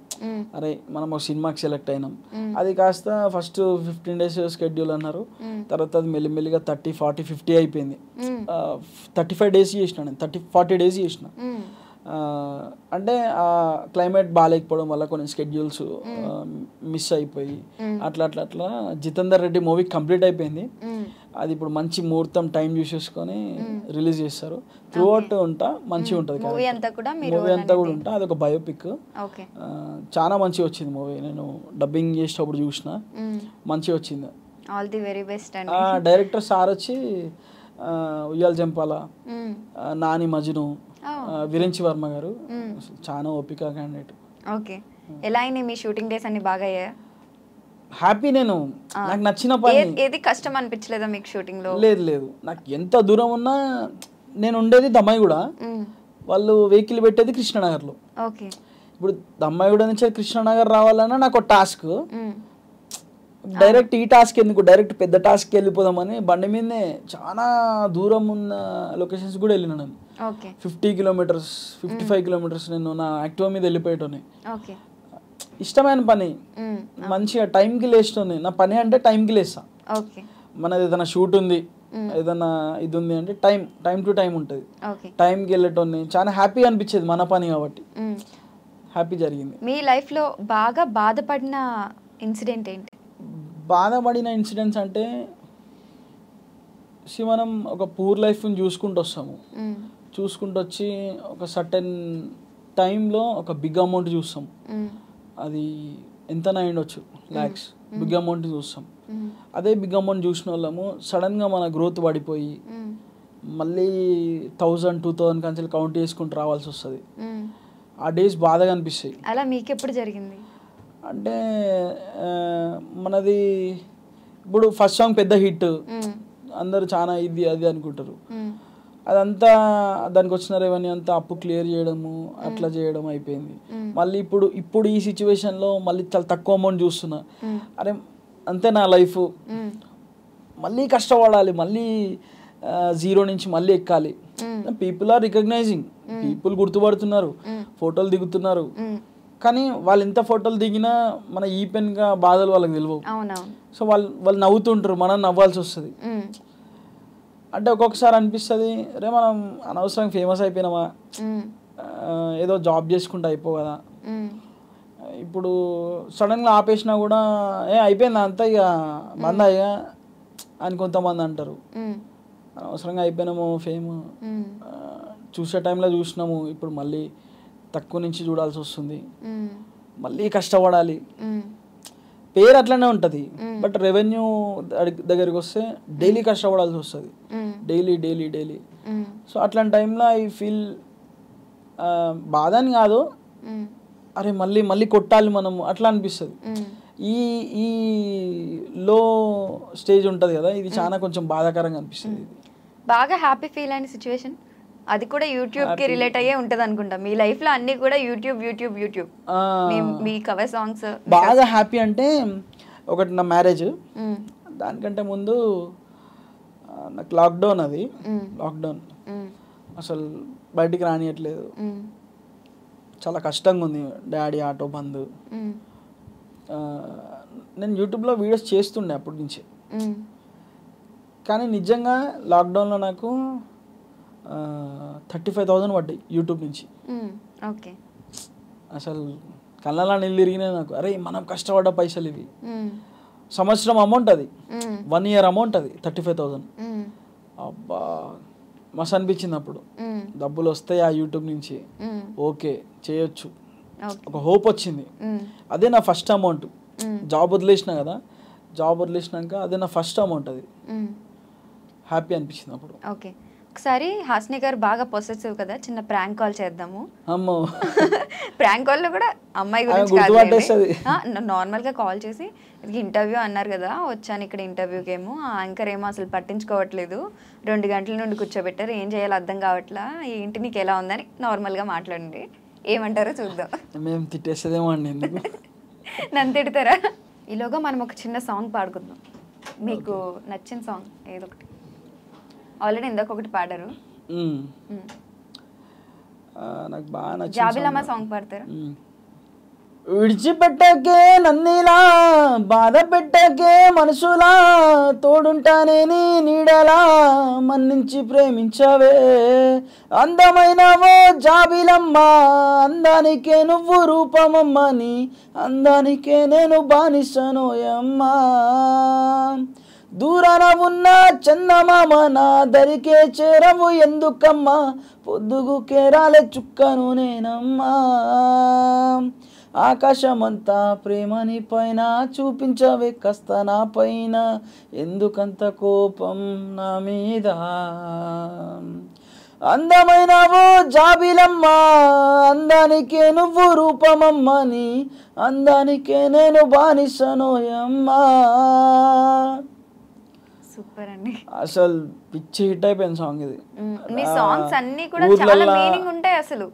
A: అరే మనం ఒక సినిమాకి సెలెక్ట్ అయినాం, అది కాస్త ఫస్ట్ 15 days స్కెడ్యూల్ అన్నారు, తర్వాత అది మెల్లిమెల్లిగా 30, 40, 50 అయిపోయింది. 35 days చేసిన, నేను 40 days చేసిన. అంటే ఆ క్లైమేట్ బాగాలేకపోవడం వల్ల కొన్ని స్కెడ్యూల్స్ మిస్ అయిపోయి అట్లా జితేందర్ రెడ్డి మూవీ కంప్లీట్ అయిపోయింది. అది ఇప్పుడు మంచి ముహూర్తం టైం చూసేసుకొని రిలీజ్ చేస్తారు. త్రూ అవుట్ ఉంటా, మంచిగా ఉంటుంది మూవీ అంతా కూడా ఉంటా. అది ఒక బయోపిక్, చాలా మంచిగా వచ్చింది మూవీ. నేను డబ్బింగ్ చేసేటప్పుడు చూసిన, మంచిగా వచ్చింది.
B: All the very best.
A: Director sir వచ్చి ఉయ్యాల జంపాల, నాని మజ్ను, విరించి వర్మ గారు, చాలా ఓపిక క్యాండిడేట్.
B: ఓకే, ఎలా అయినాయి మీ షూటింగ్ డేస్ అన్ని? బాగా అయ్యాయా?
A: హ్యాపీ. నేను నాకు నచ్చిన పని.
B: ఏది కష్టం అనిపించలేదా మీకు షూటింగ్ లో?
A: లేదు, నాకు ఎంత దూరం ఉన్నా, నేను ఉండేది దమ్మాయిగూడ, వాళ్ళు వెహికల్ పెట్టేది కృష్ణనగర్లో.
B: ఓకే,
A: ఇప్పుడు దమ్మాయిగూడ నుంచి కృష్ణనగర్ రావాలన్నా నాకు ఒక టాస్క్. డైరెక్ట్ ఈ టాస్క్ ఎందుకు, డైరెక్ట్ పెద్ద టాస్క్కి వెళ్ళిపోదామని బండి మీదనే చాలా దూరం ఉన్న లొకేషన్స్ కూడా వెళ్ళినా నేను. 50 kilometers 55 kilometers నేను నా యాక్టివా మీద వెళ్ళిపోయేటోని. ఇష్టమైన పని, మంచిగా టైంకి లేచేటోని. నా పని అంటే టైంకి లేస్తా. మనది ఏదైనా షూట్ ఉంది, ఏదైనా ఇది ఉంది అంటే టైం టు టైం ఉంటుంది, టైంకి వెళ్ళేటోని. చాలా హ్యాపీ అనిపించేది, మన పని కాబట్టి హ్యాపీ జరిగింది.
B: మీ లైఫ్లో బాగా బాధపడిన ఇన్సిడెంట్ ఏంటి?
A: బాధపడిన ఇన్సిడెంట్స్ అంటే, మనం ఒక పూర్ లైఫ్ని చూసుకుంటూ వస్తాము, చూసుకుంటూ వచ్చి ఒక సర్టెన్ టైంలో ఒక బిగ్ అమౌంట్ చూస్తాం. అది ఎంతనా అయ్యుండొచ్చు, lakhs, బిగ్ అమౌంట్ చూస్తాం. అదే బిగ్ అమౌంట్ చూసిన వాళ్ళము సడన్గా మన గ్రోత్ పడిపోయి మళ్ళీ 1000, 2000 కంచెలు కౌంట్ చేసుకుంటూ రావాల్సి వస్తుంది. ఆ డేస్ బాధగా అనిపిస్తాయి.
B: అలా మీకు ఎప్పుడు జరిగింది?
A: అంటే మనది ఇప్పుడు ఫస్ట్ సాంగ్ పెద్ద హిట్, అందరూ చాలా ఇది అది అనుకుంటారు. అదంతా దానికి వచ్చిన రెవెన్యూ అంతా అప్పు క్లియర్ చేయడము అట్లా చేయడం అయిపోయింది. మళ్ళీ ఇప్పుడు ఈ సిచ్యువేషన్లో మళ్ళీ చాలా తక్కువ అమౌంట్ చూస్తున్నా. అరే అంతే నా లైఫ్, మళ్ళీ కష్టపడాలి, మళ్ళీ జీరో నుంచి మళ్ళీ ఎక్కాలి. పీపుల్ ఆర్ రికగ్నైజింగ్, పీపుల్ గుర్తుపడుతున్నారు, ఫోటోలు దిగుతున్నారు. కానీ వాళ్ళు ఎంత ఫోటోలు దిగినా మన ఈ పెన్గా బాధలు వాళ్ళకి తెలియవు. సో వాళ్ళు నవ్వుతుంటారు, మనం నవ్వాల్సి వస్తుంది. అంటే ఒక్కొక్కసారి అనిపిస్తుంది, రే మనం అనవసరంగా ఫేమస్ అయిపోయినామా, ఏదో జాబ్ చేసుకుంటే అయిపో కదా. ఇప్పుడు సడన్గా ఆపేసినా కూడా అయిపోయింది అంతా ఇక బంద్ అయ్యా అని కొంతమంది అంటారు. అనవసరంగా అయిపోయినాము ఫేమ్, చూసే టైంలో చూసినాము, ఇప్పుడు మళ్ళీ తక్కువ నుంచి చూడాల్సి వస్తుంది, మళ్ళీ కష్టపడాలి. పేరు అట్లనే ఉంటుంది, బట్ రెవెన్యూ దగ్గరికి వస్తే డైలీ కష్టపడాల్సి వస్తుంది, డైలీ. సో అట్లాంటి టైంలో ఐ ఫీల్ బాధ అని కాదు, అరే మళ్ళీ కొట్టాలి మనము అట్లా అనిపిస్తుంది. ఈ లో స్టేజ్ ఉంటుంది కదా, ఇది చాలా కొంచెం బాధాకరంగా అనిపిస్తుంది.
B: బాగా హ్యాపీ ఫీల్ అయిన సిచ్యువేషన్ అది కూడా యూట్యూబ్కి రిలేట్ అయ్యే ఉంటుంది అనుకుంటా. మీ లైఫ్లో అన్నీ కూడా యూట్యూబ్. మీ కవర్ సాంగ్స్
A: బాగా హ్యాపీ అంటే ఒకటి నా మ్యారేజ్, దానికంటే ముందు నాకు లాక్డౌన్. లాక్డౌన్ అసలు బయటికి రానియట్లేదు, చాలా కష్టంగా ఉంది. డాడీ ఆటో బంద్. నేను యూట్యూబ్లో వీడియోస్ చేస్తుండే అప్పటి నుంచి, కానీ నిజంగా లాక్డౌన్లో నాకు 35,000 పడ్డాయి యూట్యూబ్ నుంచి.
B: ఓకే,
A: అసలు కళ్ళలా నీళ్ళు తిరిగినాయి నాకు. అరే మనం కష్టపడ్డ పైసలు ఇవి, సంవత్సరం అమౌంట్ అది, 1 year అమౌంట్ అది 35,000. అబ్బా మస్తు అనిపించింది అప్పుడు. డబ్బులు వస్తాయి ఆ యూట్యూబ్ నుంచి, ఓకే చేయొచ్చు, ఒక హోప్ వచ్చింది. అదే నా ఫస్ట్ అమౌంట్. జాబ్ వదిలేసిన కదా, జాబ్ వదిలేసినాక అదే నా ఫస్ట్ అమౌంట్. అది హ్యాపీ అనిపించింది అప్పుడు.
B: ఓకే, ఒకసారి హాసిని గారు బాగా పొసెసివ్ కదా, చిన్న ప్రాంక్ కాల్ చేద్దాము.
A: అమ్మో,
B: ప్రాంక్ కాల్లో కూడా అమ్మాయి గురించి నార్మల్గా కాల్ చేసి ఇంటర్వ్యూ అన్నారు కదా, వచ్చాను ఇక్కడ ఇంటర్వ్యూకి ఏమో, ఆ యాంకర్ ఏమో అసలు పట్టించుకోవట్లేదు, 2 గంటల నుండి కూర్చోబెట్టారు, ఏం చేయాలో అర్థం కావట్లా, ఏంటి నీకు ఎలా ఉందని నార్మల్గా మాట్లాడండి, ఏమంటారో చూద్దాం.
A: మేము తిట్టేసేదేమో అండి, ఎందుకు
B: నన్ను తిడతారా? ఈలోగా మనం ఒక చిన్న సాంగ్ పాడుకుందాం, మీకు నచ్చిన సాంగ్ ఏదో ఒకటి. ఆల్రెడీ ఇందాక ఒకటి పాడారు,
A: నాకు బాగా నచ్చింది.
B: జాబిలమ్మ సాంగ్ పాడతారా?
A: విడిచిపెట్టకే నన్నిలా, బాధ పెట్టకే మనసులా, తోడుంటానే నీ నీడలా, మన్నించి ప్రేమించవే అందమైనవో జాబిలమ్మ, అందానికే నువ్వు రూపమమ్మని, అందానికే నేను బానిసనోయమ్మా, దూరాన ఉన్న చందమామ నా దరికే చేరవు ఎందుకమ్మా, పొద్దుగు కేరాలే చుక్కను నేనమ్మా, ఆకాశమంతా ప్రేమని పైన చూపించవే కాస్త నా పైన, ఎందుకంత కోపం నా మీద, అందమైనవో జాబిలమ్మ, అందానికే నువ్వు రూపమమ్మని, అందానికే నేను బానిసనోయమ్మా.
B: సూపర్ అండి,
A: అసలు పిచ్చి హిట్ అయిపోయింది సాంగ్ ఇది.
B: మీ సాంగ్స్ అన్నీ కూడా చాలా మీనింగ్ ఉంటాయి అసలు.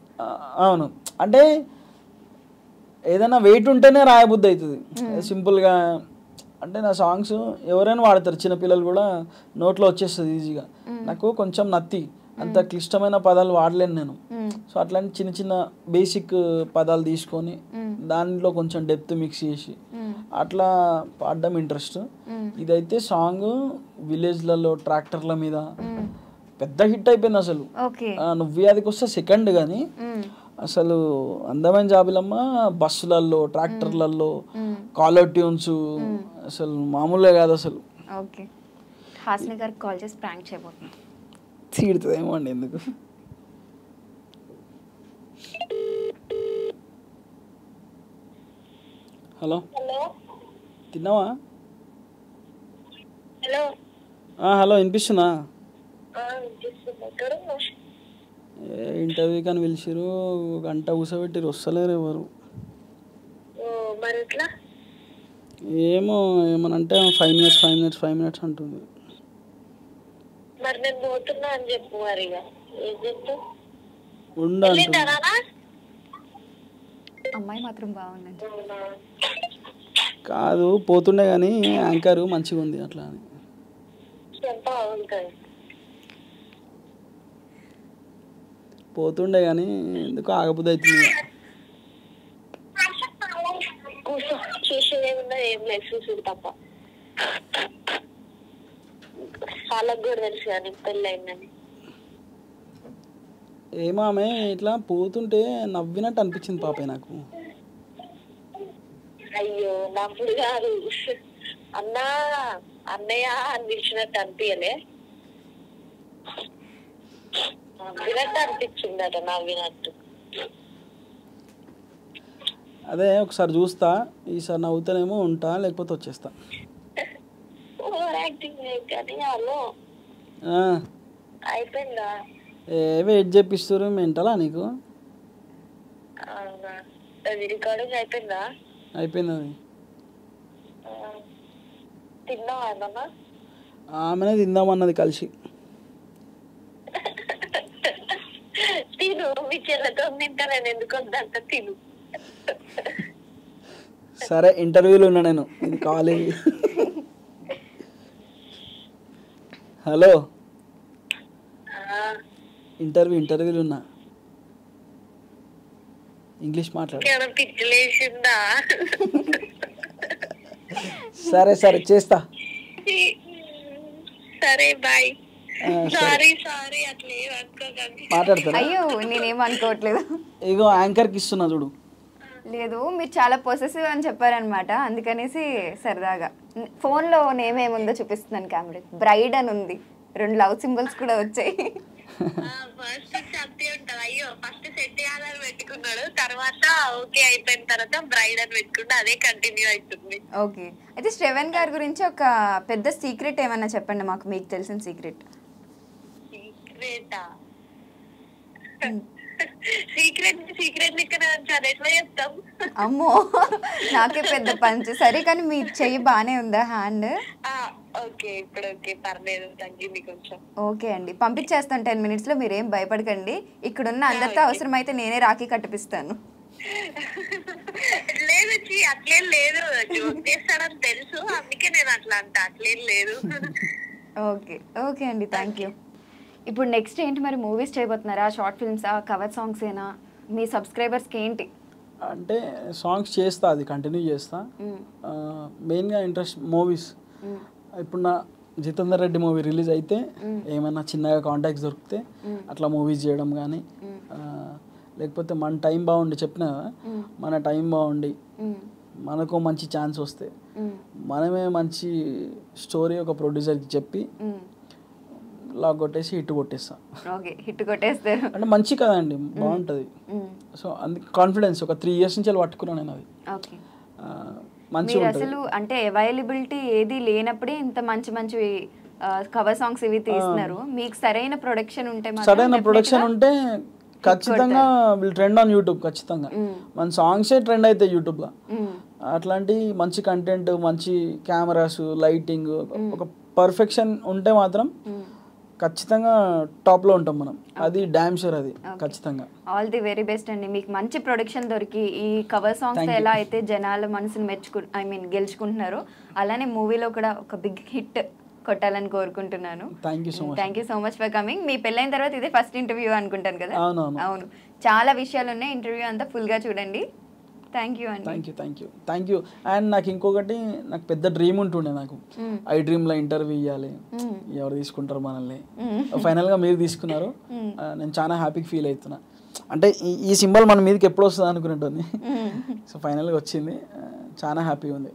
A: అవును, అంటే ఏదైనా వెయిట్ ఉంటేనే రాయబుద్ధి అవుతుంది సింపుల్గా. అంటే నా సాంగ్స్ ఎవరైనా వాడతారు, చిన్నపిల్లలు కూడా నోట్లో వచ్చేస్తుంది ఈజీగా. నాకు కొంచెం నత్తి, అంత క్లిష్టమైన పదాలు వాడలేను నేను. సో అట్లాంటి చిన్న చిన్న బేసిక్ పదాలు తీసుకొని దానిలో కొంచెం డెప్త్ మిక్స్ చేసి అట్లా పాడడం ఇంట్రెస్ట్. ఇదైతే సాంగ్ విలేజ్లలో ట్రాక్టర్ల మీద పెద్ద హిట్ అయిపోయింది అసలు. నువ్వు అదికి వస్తే సెకండ్, కానీ అసలు అందమైన జాబిలమ్మ బస్సులలో ట్రాక్టర్లలో కాలర్ ట్యూన్స్ అసలు మామూలుగా కాదు అసలు.
B: ఓకే, హాసిని గారికి కాల్ చేసి ప్రాంక్ చేయబోతున్నా.
A: తీడుతుందేమో అండి, ఎందుకు. హలో, తిన్నావా? హలో, వినిపిస్తున్నా? ఇంటర్వ్యూ కానీ పిలిచిరు, గంట కూర్చోబెట్టిరు, వస్తలేరు ఎవరు. ఏమో ఏమనంటే 5 minutes అంటుంది.
C: నేను పోతున్నా అని చెప్పు మరి ఇక ఏం చెప్తావు
A: ఉండాలి
B: అమ్మాయి మాత్రం బాగుందండి.
A: కాదు పోతుండే కానీ యాంకర్ మంచిగా ఉంది అట్లా అని
C: బాగుంటుంది
A: పోతుండే కానీ ఎందుకు ఆగబుద్ధి అవుతుంది.
C: కూర్చో చూసేదేమున్నా ఏం లేదు చూసుడు తప్ప వాళ్ళకు కూడా తెలుసు కానీ పెళ్ళయిందని.
A: ఏమో ఆమె ఇట్లా పోతుంటే నవ్వినట్టు అనిపించింది పాపే నాకు.
C: అయ్యో నవ్వుడు కాదు అన్నా అన్నయ్య అని పిలిచినట్టు అనిపించలే నవ్వినట్టు అనిపించిందట నవ్వినట్టు.
A: అదే ఒకసారి చూస్తా, ఈసారి నవ్వుతానేమో ఉంటా లేకపోతే వచ్చేస్తా.
C: ఓవర్ యాక్టింగ్ కానీ హలో అయిపోయిందా?
A: వెయిట్ చేపిస్తారు మెంటలా నీకు?
C: అవునా అది రికార్డింగ్ అయిపోయిందా?
A: అయిపోయింది అది.
C: తిన్నావా ఏమన్నా?
A: ఆమెనే తిందామన్నది కలిసి.
C: తిను మీ చెల్లెతో తింటా నేను ఎందుకు వద్దంట తిను.
A: సరే ఇంటర్వ్యూలో ఉన్నా నేను, ఇది కాలేజ్. హలో ఇంటర్వ్యూలో ఉన్నా, ఇంగ్లీష్ మాట్లాడు.
C: పిచ్చిలేసిందా?
A: సరే సరే చేస్తా.
C: సరే బాయ్. సారీ సారీ అట్లా ఏమనుకోకండి.
A: మాట్లాడతాను.
B: అయ్యో నేనేం అనుకోవట్లేదు.
A: ఇగో యాంకర్కి ఇస్తున్నా చూడు.
B: లేదు మీరు చాలా పొసెసివ్ అని చెప్పారనమాట, అందుకనేసి సరదాగా ఫోన్లో నేమ్ ఏముందో చూపిస్తున్నాను. కెమెరా బ్రైడ్ అని ఉంది, 2 లవ్ సింబల్స్ కూడా వచ్చాయి.
C: ఫస్ట్ అంతే ఉంటది. అయ్యో ఫస్ట్ సెట్ చేయాలని పెట్టుకున్నాడు, తర్వాత ఓకే అయిపోయిన తర్వాత బ్రైడ్ అని పెట్టుకుంటే అదే కంటిన్యూ అవుతుంది.
B: ఓకే అయితే శ్రవణ్ గారి గురించి ఒక పెద్ద సీక్రెట్ ఏమన్నా చెప్పండి మాకు, మీకు తెలిసిన సీక్రెట్.
C: సీక్రెటా? సీక్రెట్ ఇక్కడ ఎట్లా చెప్తాం?
B: అమ్మో నాకే పెద్ద పంచ్. సరే కానీ మీ చెయ్యి బానే ఉందా హ్యాండ్?
C: ఓకే ఇప్పుడు ఓకే పర్లేదు, తగ్గింది కొంచెం.
B: ఓకే అండి పంపించేస్తాను 10 minutes లో, మీరేం భయపడకండి. ఇక్కడున్న అందరితో అవసరం అయితే నేనే రాఖీ కట్టిపిస్తాను.
C: లేదు అట్లేం లేదు, జోక్ చేస్తాడని తెలుసు అందుకే నేను అట్లా అంట, అట్లేం లేదు.
B: ఓకే ఓకే అండి థ్యాంక్ యూ. ఇప్పుడు నెక్స్ట్ ఏంటి మరి, మూవీస్ చేయబోతున్నారా, షార్ట్ ఫిల్మ్సా, కవర్ సాంగ్స్ ఏనా? మీ సబ్స్క్రైబర్స్కి ఏంటి
A: అంటే సాంగ్స్ చేస్తా, అది కంటిన్యూ చేస్తా. మెయిన్గా ఇంట్రెస్ట్ మూవీస్. ఇప్పుడు నా జితేందర్ రెడ్డి మూవీ రిలీజ్ అయితే ఏమైనా చిన్నగా కాంటాక్ట్స్ దొరికితే అట్లా మూవీస్ చేయడం కానీ, లేకపోతే మన టైం బాగుండి చెప్పిన మన టైం బాగుండి మనకు మంచి ఛాన్స్ వస్తే మనమే మంచి స్టోరీ ఒక ప్రొడ్యూసర్కి చెప్పి లాగ్ కొట్టేసి హిట్ కొట్టేస్తా.
B: ఓకే హిట్ కొట్టేస్తారు
A: అంటే మంచి కదండి, బాగుంటుంది. సో అందుకే కాన్ఫిడెన్స్ ఒక 3 years నుంచి పట్టుకున్నాను నేను అది.
B: ఓకే
A: మంచిగా
B: అసలు అంటే అవైలబిలిటీ ఏది లేనప్పుడే ఇంత మంచి మంచి కవర్ సాంగ్స్ ఇవి తీస్తున్నారు. మీకు సరైన ప్రొడక్షన్ ఉంటే
A: ఖచ్చితంగా విల్ ట్రెండ్ ఆన్ యూట్యూబ్. ఖచ్చితంగా మన సాంగ్సే ట్రెండ్ అవుతాయి యూట్యూబ్లో. అట్లాంటి మంచి కంటెంట్, మంచి కెమెరాస్, లైటింగ్, ఒక పర్ఫెక్షన్ ఉంటే మాత్రం ఖచ్చితంగా టాప్లో ఉంటాం మనం. అది డామ్ షూర్, అది ఖచ్చితంగా.
B: ఆల్ ది వెరీ బెస్ట్ అండి. మీకు మంచి ప్రొడక్షన్ దొరికి ఈ కవర్ సాంగ్స్ ఎలా అయితే జనాల మనసుని గెలుచుకుంటున్నారో అలానే మూవీలో కూడా ఒక బిగ్ హిట్ కొట్టాలని కోరుకుంటున్నాను. Thank you so much for coming. మీ పెళ్ళైన తర్వాత ఇదే ఫస్ట్ ఇంటర్వ్యూ అనుకుంటాను కదా? అవును, చాలా విషయాలు ఉన్నాయి. ఇంటర్వ్యూ అంతా ఫుల్గా చూడండి. థ్యాంక్ యూ అండి.
A: Thank you. అండ్ నాకు ఇంకొకటి, నాకు పెద్ద డ్రీమ్ ఉంటుండే, నాకు ఐ డ్రీమ్లో ఇంటర్వ్యూ ఇవ్వాలి, ఎవరు తీసుకుంటారు మనల్ని. ఫైనల్గా మీరు తీసుకున్నారు, నేను చాలా హ్యాపీగా ఫీల్ అవుతున్నా. అంటే ఈ సింబల్ మన మీదకి ఎప్పుడు వస్తుంది అనుకునేటోని, సో ఫైనల్గా వచ్చింది, చాలా హ్యాపీగా ఉంది.